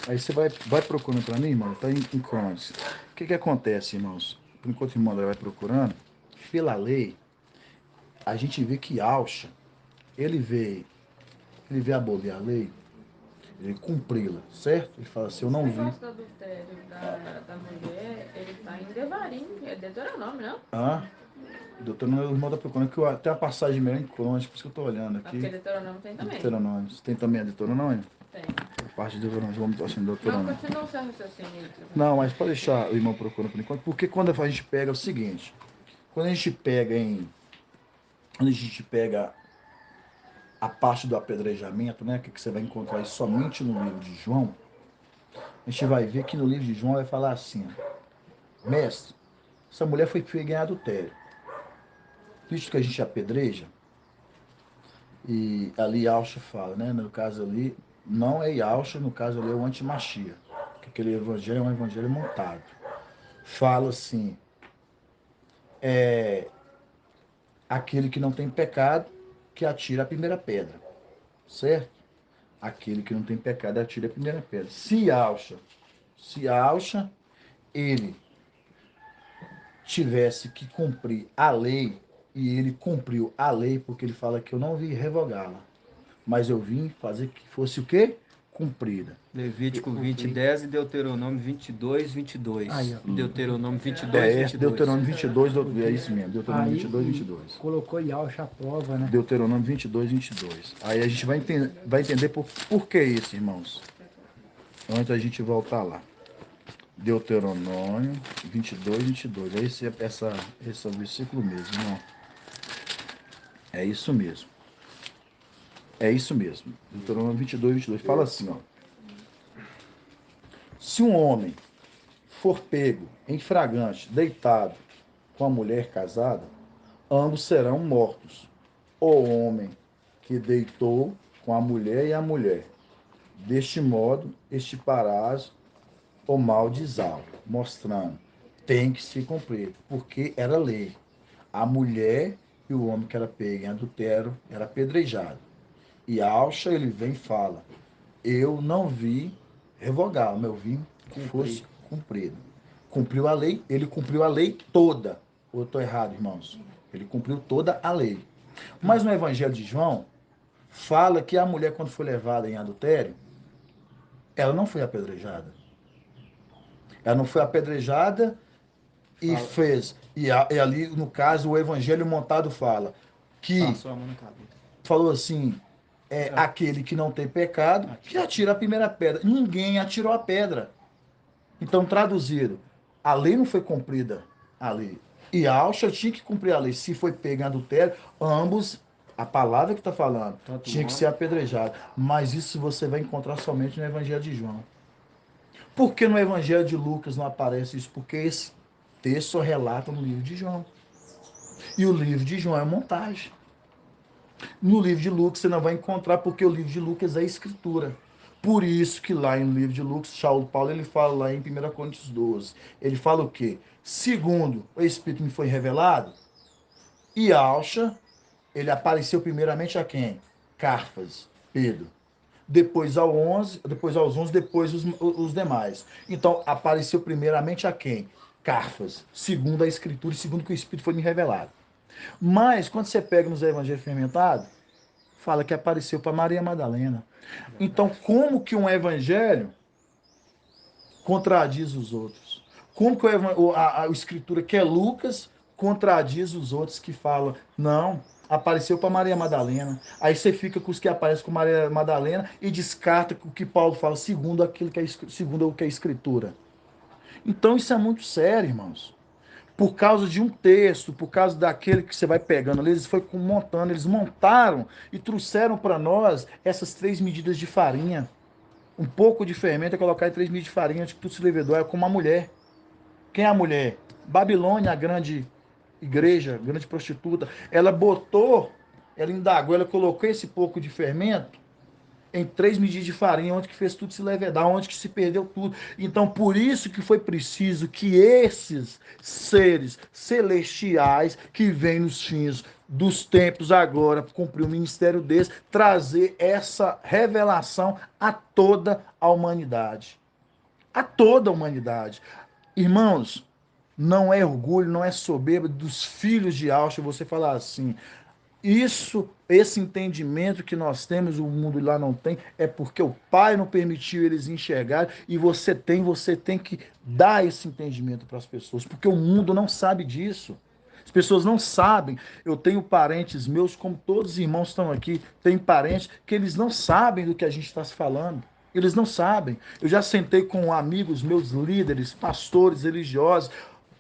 Aí você vai procurando para mim, irmão, tá em Crônicas. O que acontece, irmãos? Enquanto o irmão vai procurando, pela lei, a gente vê que Alcha, ele veio abolir a lei, ele cumpri-la, certo? Ele fala assim, eu não Esse vi. negócio do adultério da mulher, ele tá em Devarim, é Deuteronômio, não? Ah, doutor, o irmão tá procurando, que eu, até a passagem melhor em Crônicas, por isso que eu tô olhando Ah, porque aqui. Deuteronômio tem também. Deuteronômio. Você tem também a Deuteronômio? Tem. A parte de Deuteronômio, vamos assim, Não, Deuteronômio. continua o seu raciocínio aí. Não, mas pode deixar o irmão procurando por enquanto, porque quando a gente pega é o seguinte, quando a gente pega a parte do apedrejamento, né, que você vai encontrar isso somente no livro de João, a gente vai ver que no livro de João vai falar assim, mestre, essa mulher foi pega em adultério. Visto que a gente apedreja, e ali Alcha fala, né, no caso ali, não é Alcha, no caso ali é o antimachia, que aquele evangelho é um evangelho montado. Fala assim, aquele que não tem pecado, que atira a primeira pedra, certo? Aquele que não tem pecado, atira a primeira pedra. Se Alcha, ele tivesse que cumprir a lei, e ele cumpriu a lei, porque ele fala que eu não vim revogá-la, mas eu vim fazer que fosse o quê? Cumprida. Levítico 20:10 e Deuteronômio 22:22. Aí, ó. Deuteronômio 22:22. Deuteronômio 22, é isso mesmo, Deuteronômio 22, 22. Colocou Yalcha à prova, né? Deuteronômio 22, 22. Aí a gente vai entender por que isso, irmãos. Antes da gente voltar lá. Deuteronômio 22, 22. É esse é o versículo mesmo, irmão. É isso mesmo. É isso mesmo. Deuteronômio 22, 22. Fala assim, ó. Se um homem for pego em flagrante, deitado com a mulher casada, ambos serão mortos. O homem que deitou com a mulher e a mulher. Deste modo, extirparás o mal de Isau, mostrando, tem que se cumprir, porque era lei. A mulher e o homem que era pego em adultério era apedrejado. E Alcha, ele vem e fala, eu não vi revogar, mas eu vi que fosse cumprido. Cumpriu a lei, ele cumpriu a lei toda. Ou eu estou errado, irmãos? Ele cumpriu toda a lei. Mas no Evangelho de João, fala que a mulher, quando foi levada em adultério, ela não foi apedrejada. Ela não foi apedrejada e fez. E ali, no caso, o Evangelho montado fala que Passou a mão na cabeça. falou assim: aquele que não tem pecado, que atira a primeira pedra. Ninguém atirou a pedra. Então, traduzido, a lei não foi cumprida ali. E Alcha tinha que cumprir a lei. Se foi pego em adultério, ambos, a palavra que está falando, tinha que ser apedrejado. Mas isso você vai encontrar somente no Evangelho de João. Por que no Evangelho de Lucas não aparece isso? Porque esse texto só relata no livro de João. E o livro de João é montagem. No livro de Lucas você não vai encontrar, porque o livro de Lucas é escritura. Por isso que lá no livro de Lucas, Paulo ele fala lá em 1 Coríntios 12, ele fala o quê? Segundo o Espírito me foi revelado, e Alcha, ele apareceu primeiramente a quem? Carfas, Pedro. Depois aos 11, depois os demais. Então, apareceu primeiramente a quem? Carfas, segundo a Escritura e segundo que o Espírito foi me revelado. Mas, quando você pega nos evangelhos fermentados, fala que apareceu para Maria Madalena. Então, como que um evangelho contradiz os outros? Como que a Escritura, que é Lucas, contradiz os outros que falam, não, apareceu para Maria Madalena. Aí você fica com os que aparecem com Maria Madalena e descarta o que Paulo fala, segundo o que é Escritura. Então, isso é muito sério, irmãos. por causa de um texto, por causa daquele que você vai pegando ali, eles foram montando, eles montaram e trouxeram para nós essas 3 medidas de farinha. Um pouco de fermento é colocar em 3 medidas de farinha, de que tudo se levedou, é como a mulher. Quem é a mulher? Babilônia, a grande igreja, a grande prostituta. Ela botou, ela indagou, ela colocou esse pouco de fermento em 3 medidas de farinha, onde que fez tudo se levedar, onde que se perdeu tudo. Então, por isso que foi preciso que esses seres celestiais que vêm nos fins dos tempos agora, cumprir o ministério deles, trazer essa revelação a toda a humanidade. A toda a humanidade. Irmãos, não é orgulho, não é soberba dos filhos de Auschwitz você falar assim, esse entendimento que nós temos, o mundo lá não tem, é porque o Pai não permitiu eles enxergarem e você tem que dar esse entendimento para as pessoas, porque o mundo não sabe disso. As pessoas não sabem. Eu tenho parentes meus, como todos os irmãos estão aqui, tem parentes que eles não sabem do que a gente está se falando. Eles não sabem. Eu já sentei com amigos meus líderes, pastores religiosos,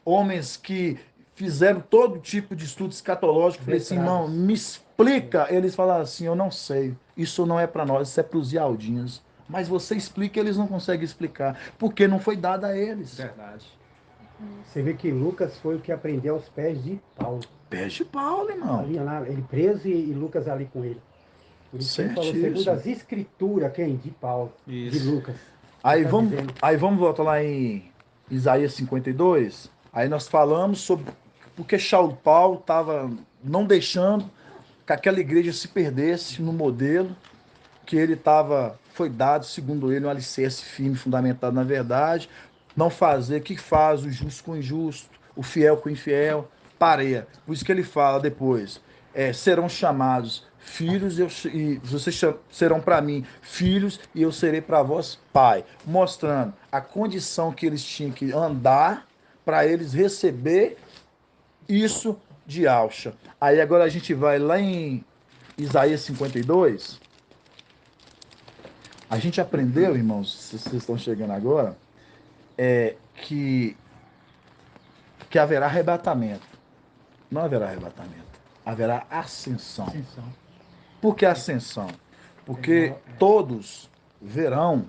homens que fizeram todo tipo de estudo escatológico. Falei assim, irmão, me explica. Eles falaram assim, eu não sei. Isso não é para nós, isso é para os Ialdinhos. Mas você explica, eles não conseguem explicar, porque não foi dado a eles. Verdade. Você vê que Lucas foi o que aprendeu aos pés de Paulo. Pés de Paulo, irmão. Ali, ele preso e Lucas ali com ele. Por isso que ele falou, segundo as escrituras, quem? De Paulo, Isso. de Lucas. Aí Tá vamos, dizendo. aí vamos voltar lá em Isaías 52. Aí nós falamos sobre porque Paulo estava não deixando que aquela igreja se perdesse no modelo que ele estava, foi dado, segundo ele, um alicerce firme, fundamentado na verdade, não fazer, o que faz o justo com o injusto, o fiel com o infiel, pareia. Por isso que ele fala depois, serão chamados filhos e vocês serão para mim filhos e eu serei para vós pai, mostrando a condição que eles tinham que andar para eles receber isso de Alcha. Aí agora a gente vai lá em Isaías 52. A gente aprendeu, irmãos, se vocês estão chegando agora, que haverá arrebatamento. Não haverá arrebatamento. Haverá ascensão. Por que ascensão? Porque todos verão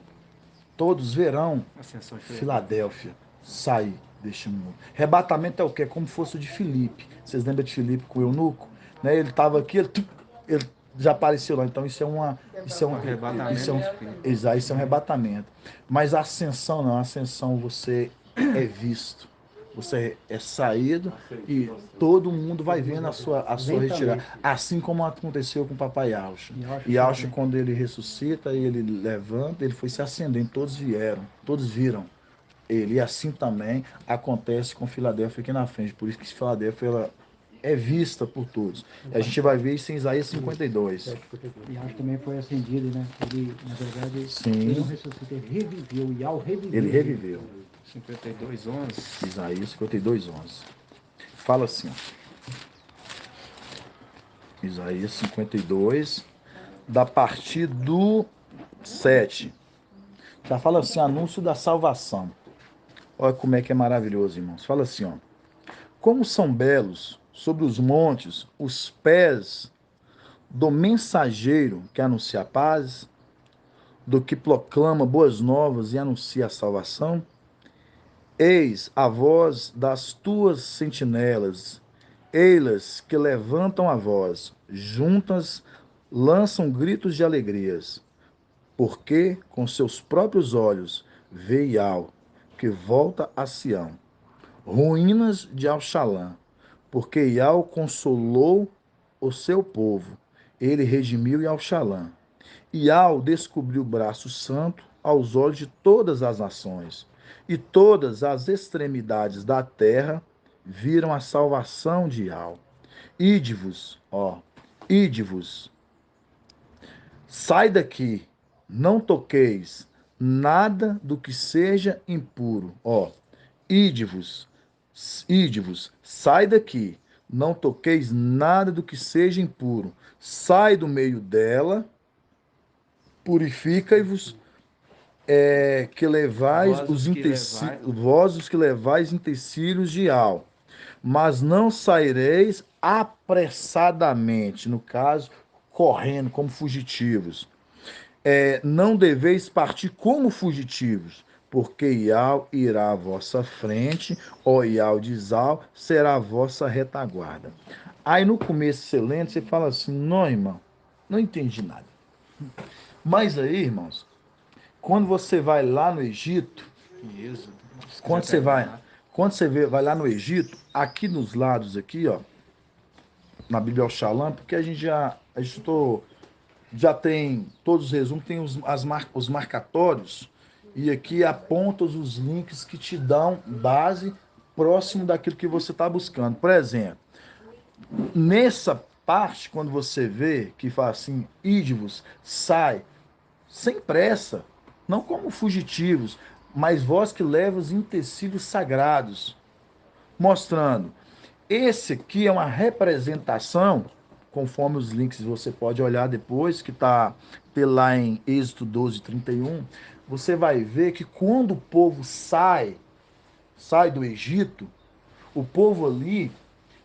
Filadélfia sair deste mundo. Arrebatamento é o quê? Como fosse o de Filipe. Vocês lembram de Filipe com o eunuco? Né? Ele estava aqui, ele já apareceu lá. Então isso é um arrebatamento. Mas a ascensão não. A ascensão você é visto. Você é saído e todo mundo vai vendo a sua retirada. Assim como aconteceu com o papai Aucha. E Aucha, quando ele ressuscita, ele levanta, ele foi se acendendo, todos viram ele. E assim também acontece com Filadélfia aqui na frente. Por isso que Filadélfia ela é vista por todos. A gente vai ver isso em Isaías 52. E Aucha também foi acendido, né? Ele, na verdade, Sim. Ele não ressuscita, ele reviveu. E ao reviver... Ele reviveu. 52:11. Isaías 52:11. Fala assim. Isaías 52, da partir do 7. Já fala assim, anúncio da salvação. Olha como é que é maravilhoso, irmãos. Fala assim, ó. Como são belos sobre os montes os pés do mensageiro que anuncia a paz, do que proclama boas novas e anuncia a salvação. Eis a voz das tuas sentinelas, eilas que levantam a voz, juntas lançam gritos de alegrias, porque com seus próprios olhos vê Iau, que volta a Sião. Ruínas de Auxalã, porque Iau consolou o seu povo, ele redimiu Auxalã. Iau descobriu o braço santo aos olhos de todas as nações, e todas as extremidades da terra viram a salvação de Iau. Ide-vos, sai daqui, não toqueis nada do que seja impuro. Ide-vos, sai daqui, não toqueis nada do que seja impuro. Sai do meio dela, purificai-vos, que levais vós os que levais utensílios de Iau. mas não saireis apressadamente, no caso, correndo como fugitivos. Não deveis partir como fugitivos, porque Iau irá à vossa frente, ó Iau de Zal será a vossa retaguarda. Aí no começo excelente você fala assim, não, irmão, não entendi nada. Mas aí, irmãos, quando você vai lá no Egito, quando você vai lá no Egito, aqui nos lados aqui, ó, na Bíblia Shalom, porque a gente já tem todos os resumos, tem os marcatórios, e aqui aponta os links que te dão base próximo daquilo que você está buscando. Por exemplo, nessa parte, quando você vê que fala assim, ídivos, sai sem pressa, não como fugitivos, mas vós que leva os utensílios sagrados, mostrando, esse aqui é uma representação, conforme os links você pode olhar depois, que está lá em Êxodo 12:31, você vai ver que quando o povo sai do Egito, o povo ali,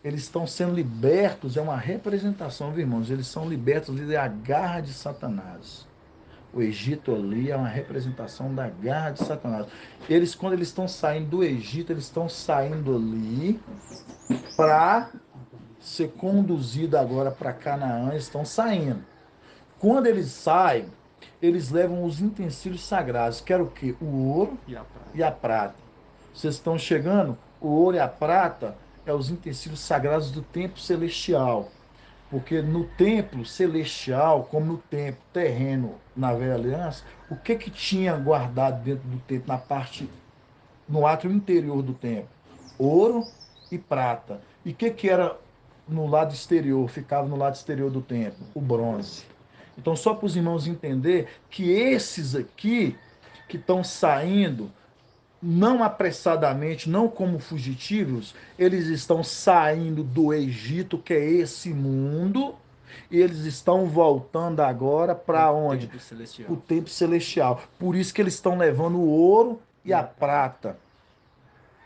eles estão sendo libertos, é uma representação, viu, irmãos? Eles são libertos ali da garra de Satanás. O Egito ali é uma representação da garra de Satanás. Quando eles estão saindo do Egito, eles estão saindo ali para ser conduzidos agora para Canaã, estão saindo. Quando eles saem, eles levam os utensílios sagrados, que era o quê? O ouro e a prata. Vocês estão chegando? O ouro e a prata é os utensílios sagrados do templo celestial. Porque no templo celestial, como no templo terreno na Velha Aliança, o que tinha guardado dentro do templo, no átrio interior do templo? Ouro e prata. E o que era no lado exterior, ficava no lado exterior do templo? O bronze. Então, só para os irmãos entender que esses aqui que estão saindo, não apressadamente, não como fugitivos, eles estão saindo do Egito, que é esse mundo, e eles estão voltando agora para onde? O templo celestial. Por isso que eles estão levando o ouro e a prata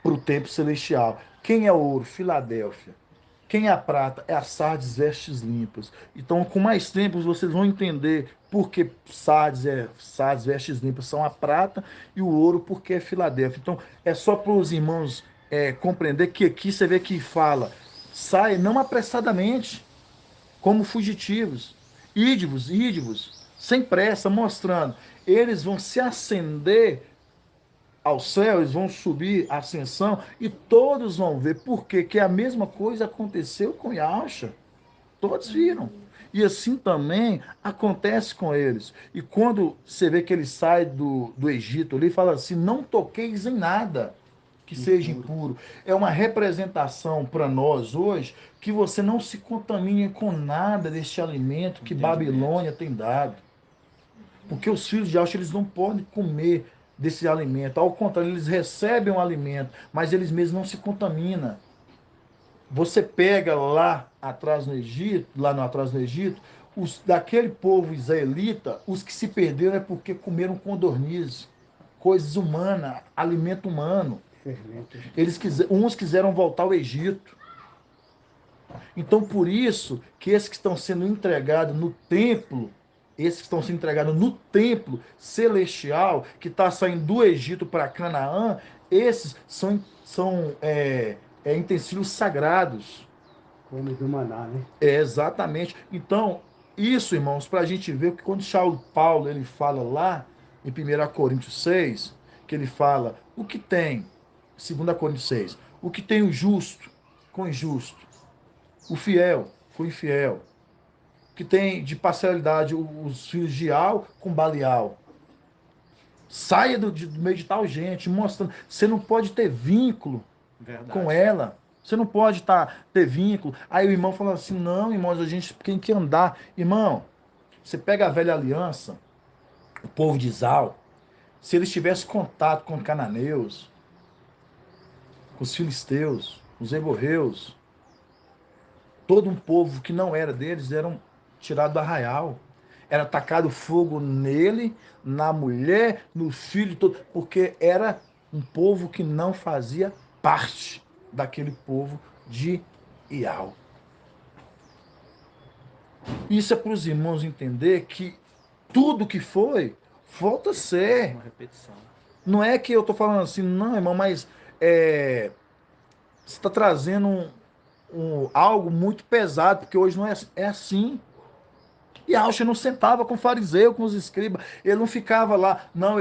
para o templo celestial. Quem é o ouro? Filadélfia. Quem é a prata? É a Sardes vestes limpas. Então, com mais tempo, vocês vão entender por que Sardes vestes limpas são a prata e o ouro porque é Filadélfia. Então, é só para os irmãos compreender que aqui você vê que fala, sai não apressadamente, como fugitivos, ídivos, sem pressa, mostrando, eles vão se acender ao céu, eles vão subir a ascensão e todos vão ver. Por quê? Que a mesma coisa aconteceu com Yahshua. Todos viram. E assim também acontece com eles. E quando você vê que ele sai do Egito, ele fala assim, não toqueis em nada que seja impuro. É uma representação para nós hoje que você não se contamine com nada deste alimento que Babilônia tem dado. Porque os filhos de Yahshua, eles não podem comer desse alimento. Ao contrário, eles recebem o alimento, mas eles mesmos não se contaminam. Você pega lá atrás no Egito, daquele povo israelita, os que se perderam é porque comeram codorniz, coisas humanas, alimento humano. Uns quiseram voltar ao Egito. Então, por isso que esses que estão sendo entregados no templo, celestial, que está saindo do Egito para Canaã, esses são utensílios sagrados. Como do maná, né? Exatamente. Então, isso, irmãos, para a gente ver que quando Paulo ele fala lá em 1 Coríntios 6, que ele fala o que tem, 2 Coríntios 6, o que tem o justo com o injusto, o fiel com o infiel, que tem de parcialidade os filhos de Al com Balial. Saia do meio de tal gente, mostrando. Você não pode ter vínculo com ela. Você não pode ter vínculo. Aí o irmão falou assim, não, irmãos, a gente tem que andar. Irmão, você pega a velha aliança, o povo de Zal, se eles tivessem contato com os cananeus, com os filisteus, os hemorreus, todo um povo que não era deles, eram tirados do arraial. Era atacado fogo nele, na mulher, no filho, porque era um povo que não fazia parte daquele povo de Ial. Isso é para os irmãos entender que tudo que foi, volta a ser. Uma repetição. Não é que eu estou falando assim, não, irmão, mas você está trazendo algo muito pesado, porque hoje não é assim. E Auxa não sentava com o fariseu, com os escribas, ele não ficava lá, não,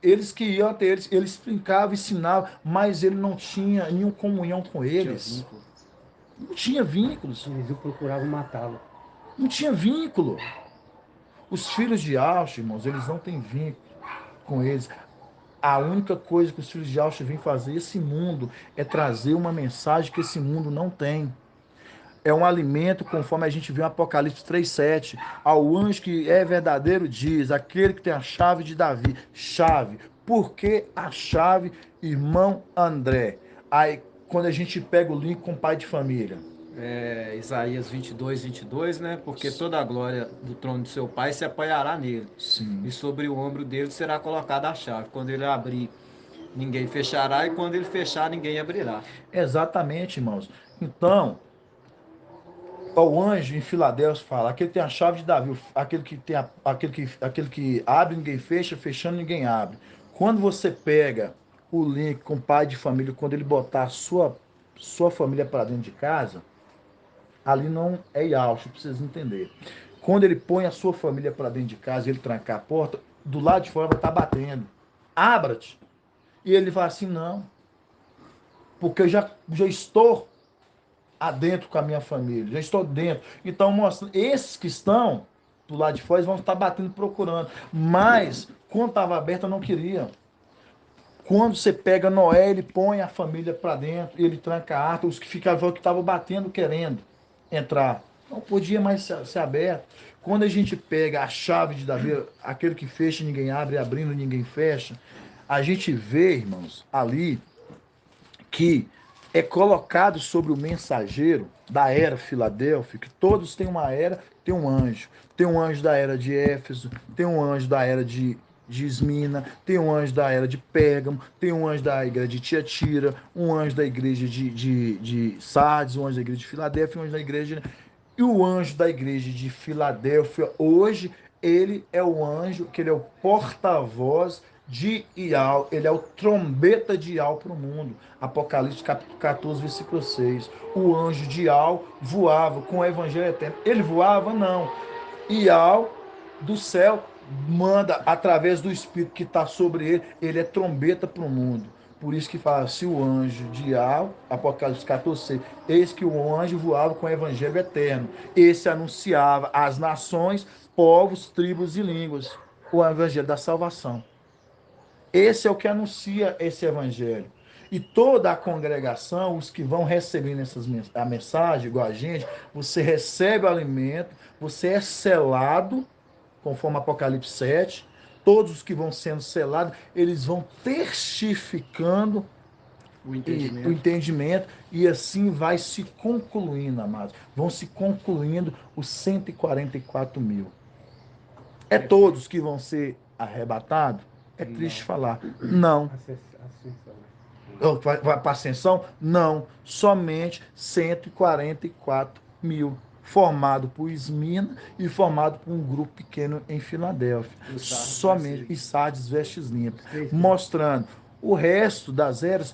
eles que iam até eles explicavam, ensinavam, mas ele não tinha nenhuma comunhão com eles. Não tinha vínculos. Eles procuravam matá-lo. Não tinha vínculo. Os filhos de Auxa, irmãos, eles não têm vínculo com eles. A única coisa que os filhos de Auxa vêm fazer esse mundo é trazer uma mensagem que esse mundo não tem. É um alimento, conforme a gente viu em Apocalipse 3,7. Ao anjo que é verdadeiro diz, aquele que tem a chave de Davi. Chave. Por que a chave, irmão André? Aí, quando a gente pega o link com o pai de família. Isaías 22, né? Porque toda a glória do trono de seu pai se apoiará nele. Sim. E sobre o ombro dele será colocada a chave. Quando ele abrir, ninguém fechará. E quando ele fechar, ninguém abrirá. Exatamente, irmãos. Então, o anjo em Filadélfia fala, aquele que tem a chave de Davi, aquele que abre, ninguém fecha, fechando, ninguém abre. Quando você pega o link com o pai de família, quando ele botar a sua família para dentro de casa, ali não é Yauch, para vocês entenderem. Quando ele põe a sua família para dentro de casa, ele trancar a porta, do lado de fora vai estar batendo. Abra-te. E ele fala assim, não, porque eu já estou adentro com a minha família, já estou dentro. Então, mostra, esses que estão do lado de fora, eles vão estar batendo, procurando. Mas, quando estava aberto, eu não queria. Quando você pega Noé, ele põe a família para dentro, ele tranca a arca, os que ficavam, que estavam batendo, querendo entrar. Não podia mais ser aberto. Quando a gente pega a chave de Davi, aquele que fecha, ninguém abre, abrindo, ninguém fecha, a gente vê, irmãos, ali, que é colocado sobre o mensageiro da era Filadélfia, que todos têm uma era, tem um anjo. Tem um anjo da era de Éfeso, tem um anjo da era de Esmina, tem um anjo da era de Pérgamo, tem um anjo da igreja de Tiatira, um anjo da igreja de Sardes, um anjo da igreja de Filadélfia, um anjo da igreja... E o anjo da igreja de Filadélfia, hoje, ele é o anjo, que ele é o porta-voz de Ial, ele é o trombeta de Ial para o mundo. Apocalipse capítulo 14, versículo 6. O anjo de Ial voava com o evangelho eterno. Ele voava? Não. Ial, do céu, manda através do Espírito que está sobre ele, ele é trombeta para o mundo. Por isso que fala, se o anjo de Ial, Apocalipse 14, 6, eis que o anjo voava com o evangelho eterno. Esse anunciava às nações, povos, tribos e línguas o evangelho da salvação. Esse é o que anuncia esse evangelho. E toda a congregação, os que vão recebendo a mensagem, igual a gente, você recebe o alimento, você é selado, conforme Apocalipse 7, todos os que vão sendo selados, eles vão testificando o entendimento, e assim vai se concluindo, amados. Vão se concluindo os 144 mil. É todos que vão ser arrebatados? É triste falar. Não. Vai para ascensão? Não. Somente 144 mil. Formado por Esmina e formado por um grupo pequeno em Filadélfia. Somente. E Sardes vestes limpas. Mostrando. O resto das eras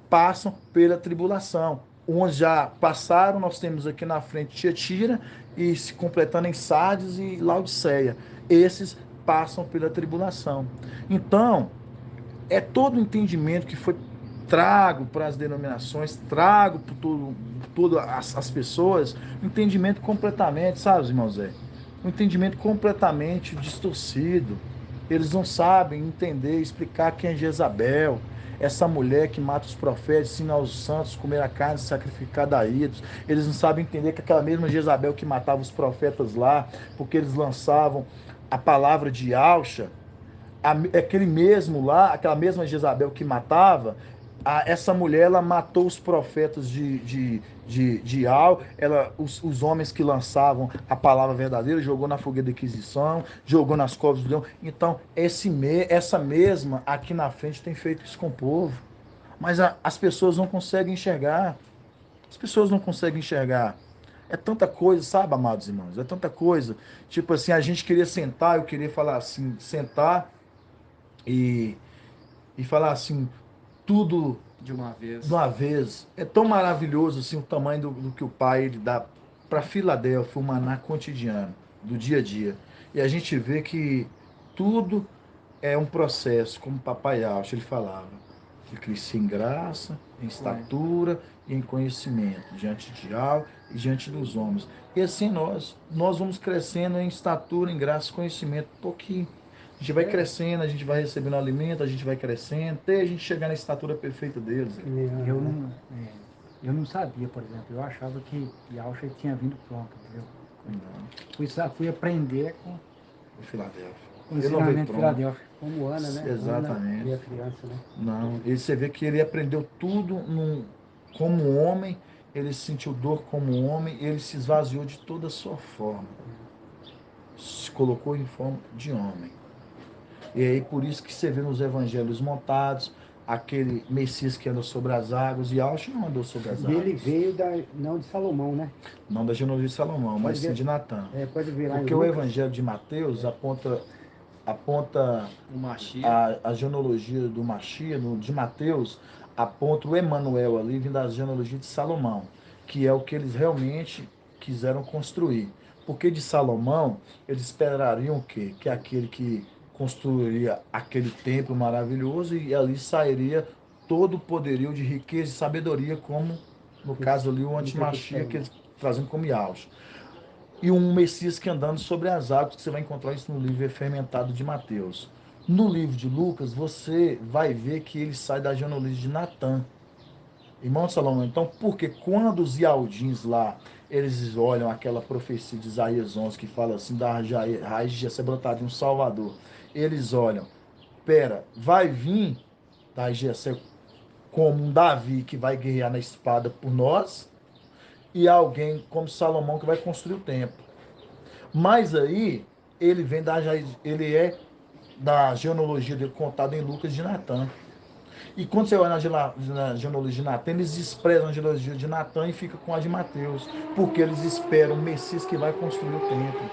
passam pela tribulação. Uns já passaram, nós temos aqui na frente Tiatira e se completando em Sardes e Laodiceia. Esses passam pela tribulação. Então, é todo o entendimento que foi trago para as denominações, trago para todas as pessoas, um entendimento completamente, sabe, irmão Zé? Um entendimento completamente distorcido. Eles não sabem entender, explicar quem é Jezabel, essa mulher que mata os profetas, ensina aos santos comer a carne sacrificada a ídolos. Eles não sabem entender que aquela mesma Jezabel que matava os profetas lá, porque eles lançavam a palavra de Yaucha, aquele mesmo lá, aquela mesma Jezabel que matava, essa mulher, ela matou os profetas de Ial, os homens que lançavam a palavra verdadeira, jogou na fogueira da Inquisição, jogou nas covas do leão. Então, essa mesma aqui na frente tem feito isso com o povo. Mas as pessoas não conseguem enxergar. As pessoas não conseguem enxergar. É tanta coisa, sabe, amados irmãos? É tanta coisa. Tipo assim, a gente queria sentar, eu queria falar assim, sentar e, e falar assim, tudo De uma de vez. uma vez. É tão maravilhoso assim o tamanho do que o Pai ele dá para Filadélfia, o maná cotidiano, do dia a dia. E a gente vê que tudo é um processo, como o Papai Alcho ele falava, que crescia em graça, em estatura e em conhecimento, diante de Al e diante dos homens. E assim nós vamos crescendo em estatura, em graça e conhecimento, um pouquinho. A gente vai crescendo, a gente vai recebendo alimento, a gente vai crescendo, até a gente chegar na estatura perfeita deles. Eu não sabia, por exemplo, eu achava que Yalcha tinha vindo pronto, entendeu? Fui aprender com Em Filadélfia. o Ele não veio ensinamento de pronto. Filadélfia. Como Ana, né? Ana Exatamente. e a criança, né? Não, e você vê que ele aprendeu tudo como homem, ele sentiu dor como homem, ele se esvaziou de toda a sua forma. Se colocou em forma de homem. E aí por isso que você vê nos evangelhos montados, aquele Messias que andou sobre as águas, e Alcho não andou sobre as E ele águas. veio não de Salomão, né? Não da genealogia de Salomão, mas Pode sim ver, de Natã. pode ver lá em Porque o Lucas. evangelho de Mateus aponta O Machia. a genealogia do Machia, de Mateus, aponta o Emanuel ali, vindo da genealogia de Salomão, que é o que eles realmente quiseram construir. Porque de Salomão, eles esperariam o quê? Que aquele que construiria aquele templo maravilhoso e ali sairia todo o poderio de riqueza e sabedoria, como no caso ali o antimachia que eles trazem como Yahshua. E um Messias que andando sobre as águas, que você vai encontrar isso no livro Fermentado de Mateus. No livro de Lucas, você vai ver que ele sai da genealogia de Natã, irmão de Salomão. Então, porque quando os Ialdins lá, eles olham aquela profecia de Isaías 11, que fala assim, da raiz de Jessé brotar de um Salvador, eles olham, pera, vai vir da raiz de Jessé como um Davi que vai guerrear na espada por nós, e alguém como Salomão que vai construir o templo. Mas aí ele vem ele é da genealogia dele contada em Lucas de Natã. E quando você olha na genealogia de Natã, eles desprezam a genealogia de Natã e fica com a de Mateus, porque eles esperam o Messias que vai construir o templo.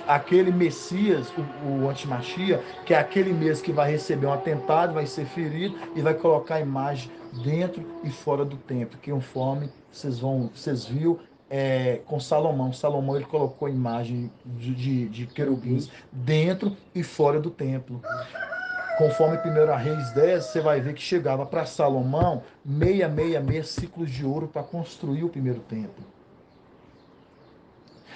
Aquele Messias, o antimachia, que é aquele mesmo que vai receber um atentado, vai ser ferido e vai colocar a imagem dentro e fora do templo, que conforme vocês viram com Salomão. Salomão ele colocou a imagem de querubins dentro e fora do templo. Conforme 1 Reis 10, você vai ver que chegava para Salomão 666 ciclos de ouro para construir o primeiro templo.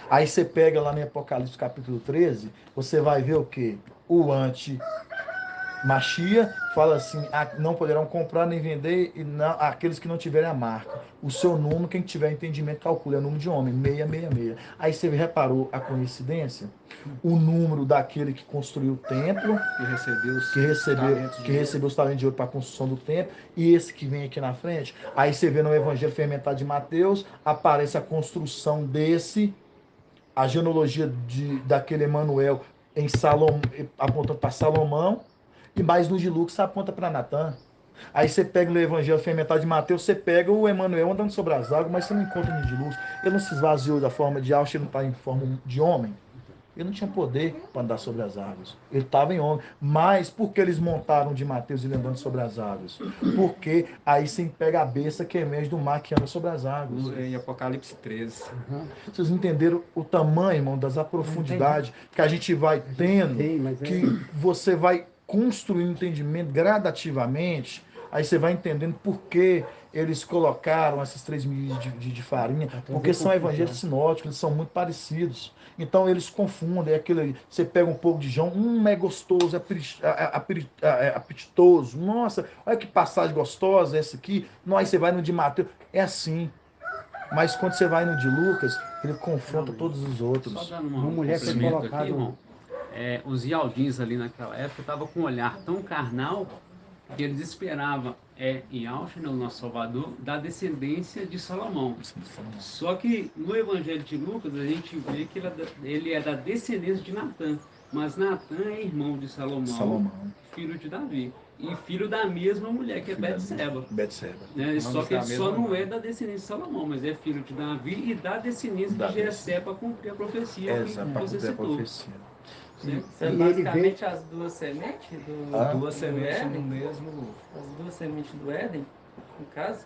Aí você pega lá no Apocalipse capítulo 13, você vai ver o quê? O anti-Machia fala assim, não poderão comprar nem vender aqueles que não tiverem a marca. O seu número, quem tiver entendimento, calcula, é o número de homem, 666. Aí você reparou a coincidência? O número daquele que construiu o templo, que recebeu os talentos de ouro para a construção do templo, e esse que vem aqui na frente. Aí você vê no Evangelho Fermentado de Mateus, aparece a construção desse, a genealogia daquele Emanuel apontando para Salomão, e mais no de Lucas aponta para Natã. Aí você pega no Evangelho Fermentado de Mateus, você pega o Emanuel andando sobre as águas, mas você não encontra no de Lucas. Ele não se esvaziou da forma de alça, ele não está em forma de homem. Ele não tinha poder para andar sobre as águas. Ele estava em homem. Mas por que eles montaram de Mateus ele andando sobre as águas? Porque aí você pega a besta que emerge do mar que anda sobre as águas. Em Apocalipse 13. Vocês entenderam o tamanho, irmão, das profundidades que a gente vai tendo, que você vai construindo entendimento gradativamente, aí você vai entendendo por que eles colocaram essas 3 medidas de farinha, porque são evangelhos sinóticos, eles são muito parecidos. Então eles confundem aquilo aí. Você pega um pouco de João, é gostoso, é apetitoso. Nossa, olha que passagem gostosa essa aqui. Não, aí você vai no de Mateus, é assim. Mas quando você vai no de Lucas, ele confronta todos os outros. Só dando Uma mulher foi complemento colocada aqui, irmão. Os Ialdins ali naquela época estavam com um olhar tão carnal que eles esperavam em Yahshua, o nosso Salvador, da descendência de Salomão. Só que no Evangelho de Lucas a gente vê que ele é da descendência de Natã, mas Natã é irmão de Salomão, filho de Davi. e filho da mesma mulher, que é Betseba. Betseba. Né? Só que ele só mesma não mãe. é da descendência de Salomão, mas é filho de Davi e da descendência Da de Jessé para cumprir a profecia que Para você cumprir a citou. profecia. Certo? E São ele basicamente as duas sementes do, Duas do sementes no Éden. mesmo. As duas sementes do Éden, no caso.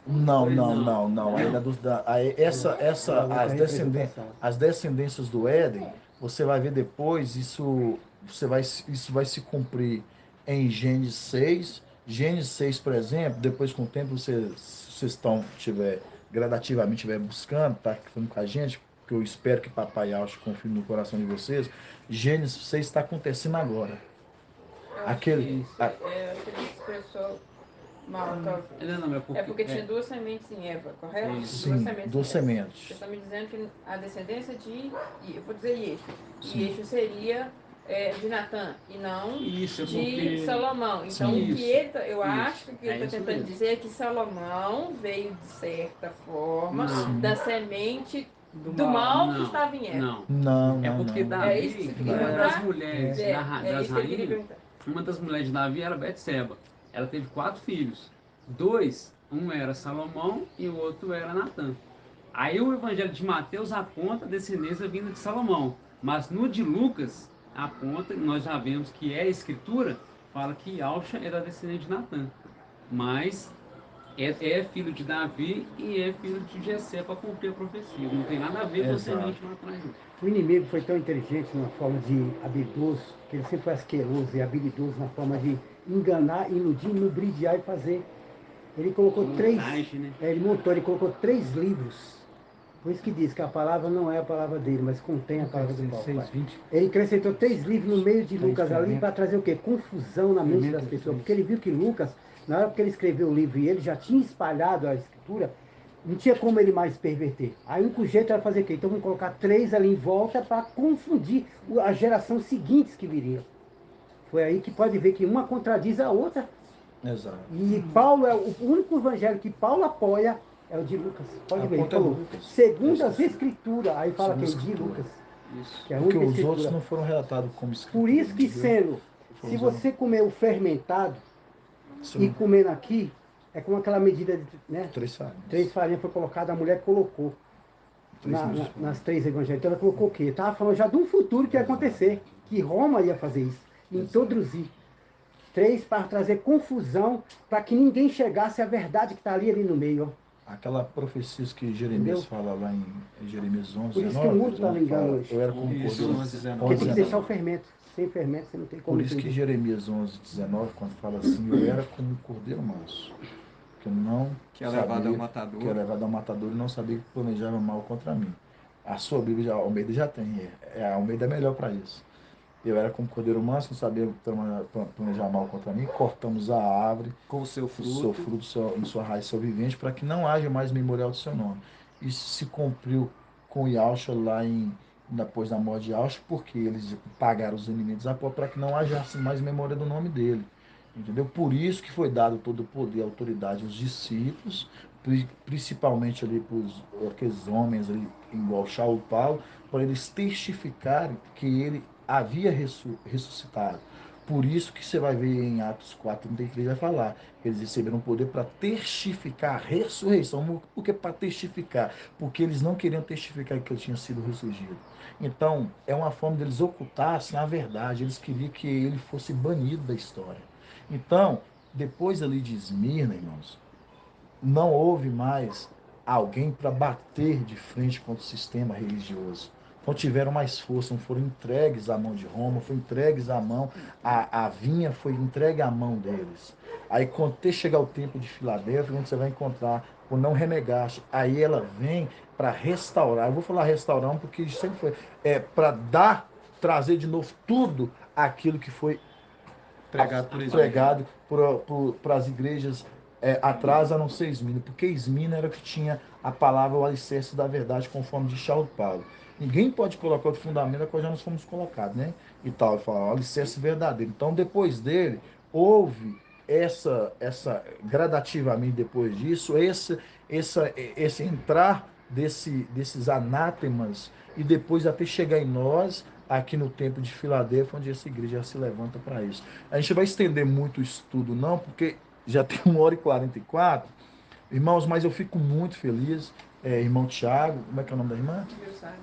Não, não. Não. Ainda as descendências do Éden, você vai ver depois, isso vai se cumprir em Gênesis 6. Gênesis 6, por exemplo, depois com o tempo vocês gradativamente estiver buscando, tá falando com a gente, que eu espero que Papai Alcho confirme no coração de vocês. Gênesis 6 está acontecendo agora. Eu acho que ele expressou mal, talvez. Não, É porque tinha duas sementes em Eva, correto? Isso. Duas Sim, sementes duas em Eva. sementes. Você está me dizendo que a descendência eu vou dizer Yeshu. Sim. E Yeshu seria de Natã e não Isso, é de porque... Salomão. Então, Sim. o que eu acho que ele É está isso tentando mesmo. dizer é que Salomão veio, de certa forma, Não. da semente do mal. mal que Não, estava em Eva. Não, É porque não. É isso que Davi, você queria uma perguntar? das mulheres É das isso que ele queria rainhas, perguntar. uma das mulheres de Davi era Betseba. Ela teve 4 filhos. 2, um era Salomão e o outro era Natã. Aí o evangelho de Mateus aponta a descendência vinda de Salomão. Mas no de Lucas aponta, nós já vemos que é a escritura, fala que Alcha era descendente de Natã. Mas é filho de Davi e é filho de Jessé para cumprir a profecia. Não tem nada a ver com a Exato. semente lá atrás. Não. O inimigo foi tão inteligente na forma de habilidoso, que ele sempre foi asqueroso e habilidoso na forma de enganar, iludir, lubridiar e fazer. Ele colocou Montagem, né? ele colocou 3 livros. Por isso que diz que a palavra não é a palavra dele, mas contém a palavra do próprio Pai. 16:20. Ele acrescentou 3 livros no meio de Três Lucas ali fermentos. para trazer o quê? Confusão na mente das Fermentos, pessoas. três. Porque ele viu que Lucas, na hora que ele escreveu o livro e ele já tinha espalhado a escritura, não tinha como ele mais perverter. Aí o único jeito era fazer o quê? Então vamos colocar 3 ali em volta para confundir a geração seguinte que viria. Foi aí que pode ver que uma contradiz a outra. Exato. E Paulo é o único evangelho que Paulo apoia é o de Lucas. Pode ver, ele Aponta falou, Lucas. segundo as escrituras, aí fala Segundo quem? a De escritura. Lucas. Isso. Que é a Porque única os outros escritura. não foram relatados como escritura. Por isso que entendeu? sendo, Foi se usado. você comer o fermentado Sim. e comendo aqui, é com aquela medida de, né? 3 farinhas. 3 farinhas foi colocada, a mulher colocou. Nas 3 evangelhos. Então ela colocou o quê? Estava falando já de um futuro que ia acontecer, que Roma ia fazer isso, introduzir. 3 para trazer confusão, para que ninguém chegasse à verdade que está ali no meio. Ó. Aquela profecia que Jeremias Entendeu? fala lá em Jeremias 11, Por isso que o mundo está me enganando hoje. eu era como Isso, cordeiro. 11, 19. Porque tem que deixar o 19. fermento. Sem fermento você não tem como Por isso que entender. Jeremias 11, 19, quando fala assim, eu era como um cordeiro manso, que eu não Que é levado ao sabia, matador. que é levado ao matador e não sabia que planejava mal contra mim. A sua Bíblia, a Almeida já tem, a Almeida é melhor para isso. Eu era como cordeiro manso, não sabia planejar mal contra mim, cortamos a árvore, Com o seu o fruto. seu fruto, em sua raiz, seu vivente, para que não haja mais memorial do seu nome. Isso se cumpriu com Yahshua lá depois da morte de Yahshua, porque eles pagaram os inimigos a para que não haja mais memória do nome dele. Entendeu? Por isso que foi dado todo o poder e autoridade aos discípulos, principalmente ali para aqueles homens ali, igual Saulo Paulo, para eles testificarem que ele havia ressuscitado. Por isso que você vai ver em Atos 4:33 vai falar que eles receberam poder para testificar a ressurreição. Por que para testificar? Porque eles não queriam testificar que ele tinha sido ressurgido. Então, é uma forma deles ocultassem a verdade. Eles queriam que ele fosse banido da história. Então, depois ali de Esmirna, irmãos, não houve mais alguém para bater de frente contra o sistema religioso. Não tiveram mais força, não foram entregues à mão de Roma, foram entregues à mão, a vinha foi entregue à mão deles. Aí quando chegar o tempo de Filadélfia, onde você vai encontrar o não renegaste, aí ela vem para restaurar. Eu vou falar restaurar porque isso sempre foi para trazer de novo tudo aquilo que foi pregado para as igrejas atrás, a não ser Esmina, porque Esmina era o que tinha a palavra, o alicerce da verdade, conforme de Saulo Paulo. Ninguém pode colocar outro fundamento, a coisa já nós fomos colocados, né? E tal, ele fala, o alicerce verdadeiro. Então, depois dele, houve gradativamente depois disso, esse entrar desses anátemas e depois até chegar em nós aqui no templo de Filadélfia, onde essa igreja se levanta para isso. A gente vai estender muito o estudo, não, porque já tem 1h44, irmãos, mas eu fico muito feliz. Irmão Tiago, como é que é o nome da irmã?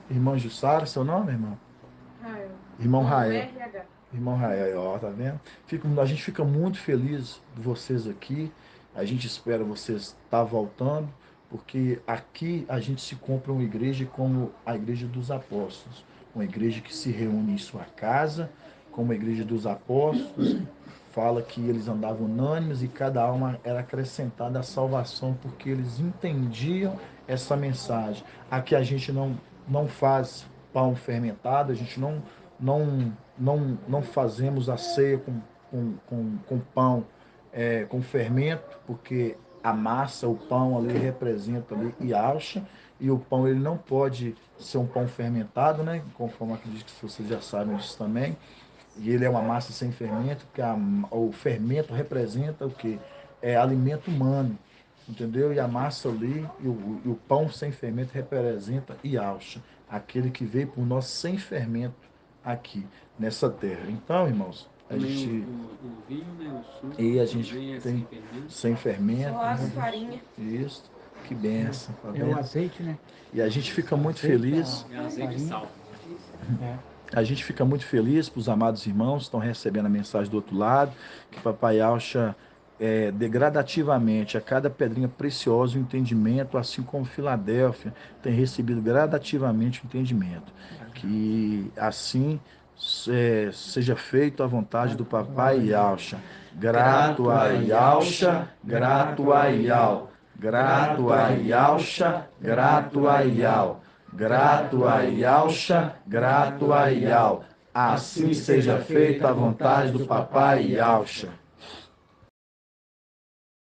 Irmão Jussara, seu nome, irmão? Rael. Irmão Rael. RH. Irmão Rael, ó, tá vendo? A gente fica muito feliz de vocês aqui. A gente espera vocês estar voltando, porque aqui a gente se compra uma igreja como a igreja dos apóstolos. Uma igreja que se reúne em sua casa, como a igreja dos apóstolos. Fala que eles andavam unânimes e cada alma era acrescentada à salvação, porque eles entendiam essa mensagem. Aqui a gente não faz pão fermentado, a gente não fazemos a ceia com pão, com fermento, porque a massa, o pão ali representa ali Yahshua, e o pão ele não pode ser um pão fermentado, né? Conforme acredito que vocês já sabem disso também. E ele é uma massa sem fermento, porque o fermento representa o quê? É alimento humano, entendeu? E a massa ali, e o pão sem fermento representa Yahshua, aquele que veio por nós sem fermento aqui, nessa terra. Então, irmãos, a Também gente... o vinho, né? O suco. E a gente também tem sem fermento. sem fermento. Só água e farinha. Isso, que benção, tá É o vendo? azeite, né? E a gente fica muito Azeite, feliz... É azeite e sal. É. A gente fica muito feliz para os amados irmãos que estão recebendo a mensagem do outro lado, que Papai Yahshua dê gradativamente a cada pedrinha preciosa o entendimento, assim como Filadélfia tem recebido gradativamente o entendimento. Que assim seja feito a vontade do Papai Yahshua. Grato a Yahshua, grato a Yahweh. Grato a Yahshua, grato a Yahweh. Grato a Yahshua, grato a Yahweh. Assim seja feita a vontade do Papai Yahshua.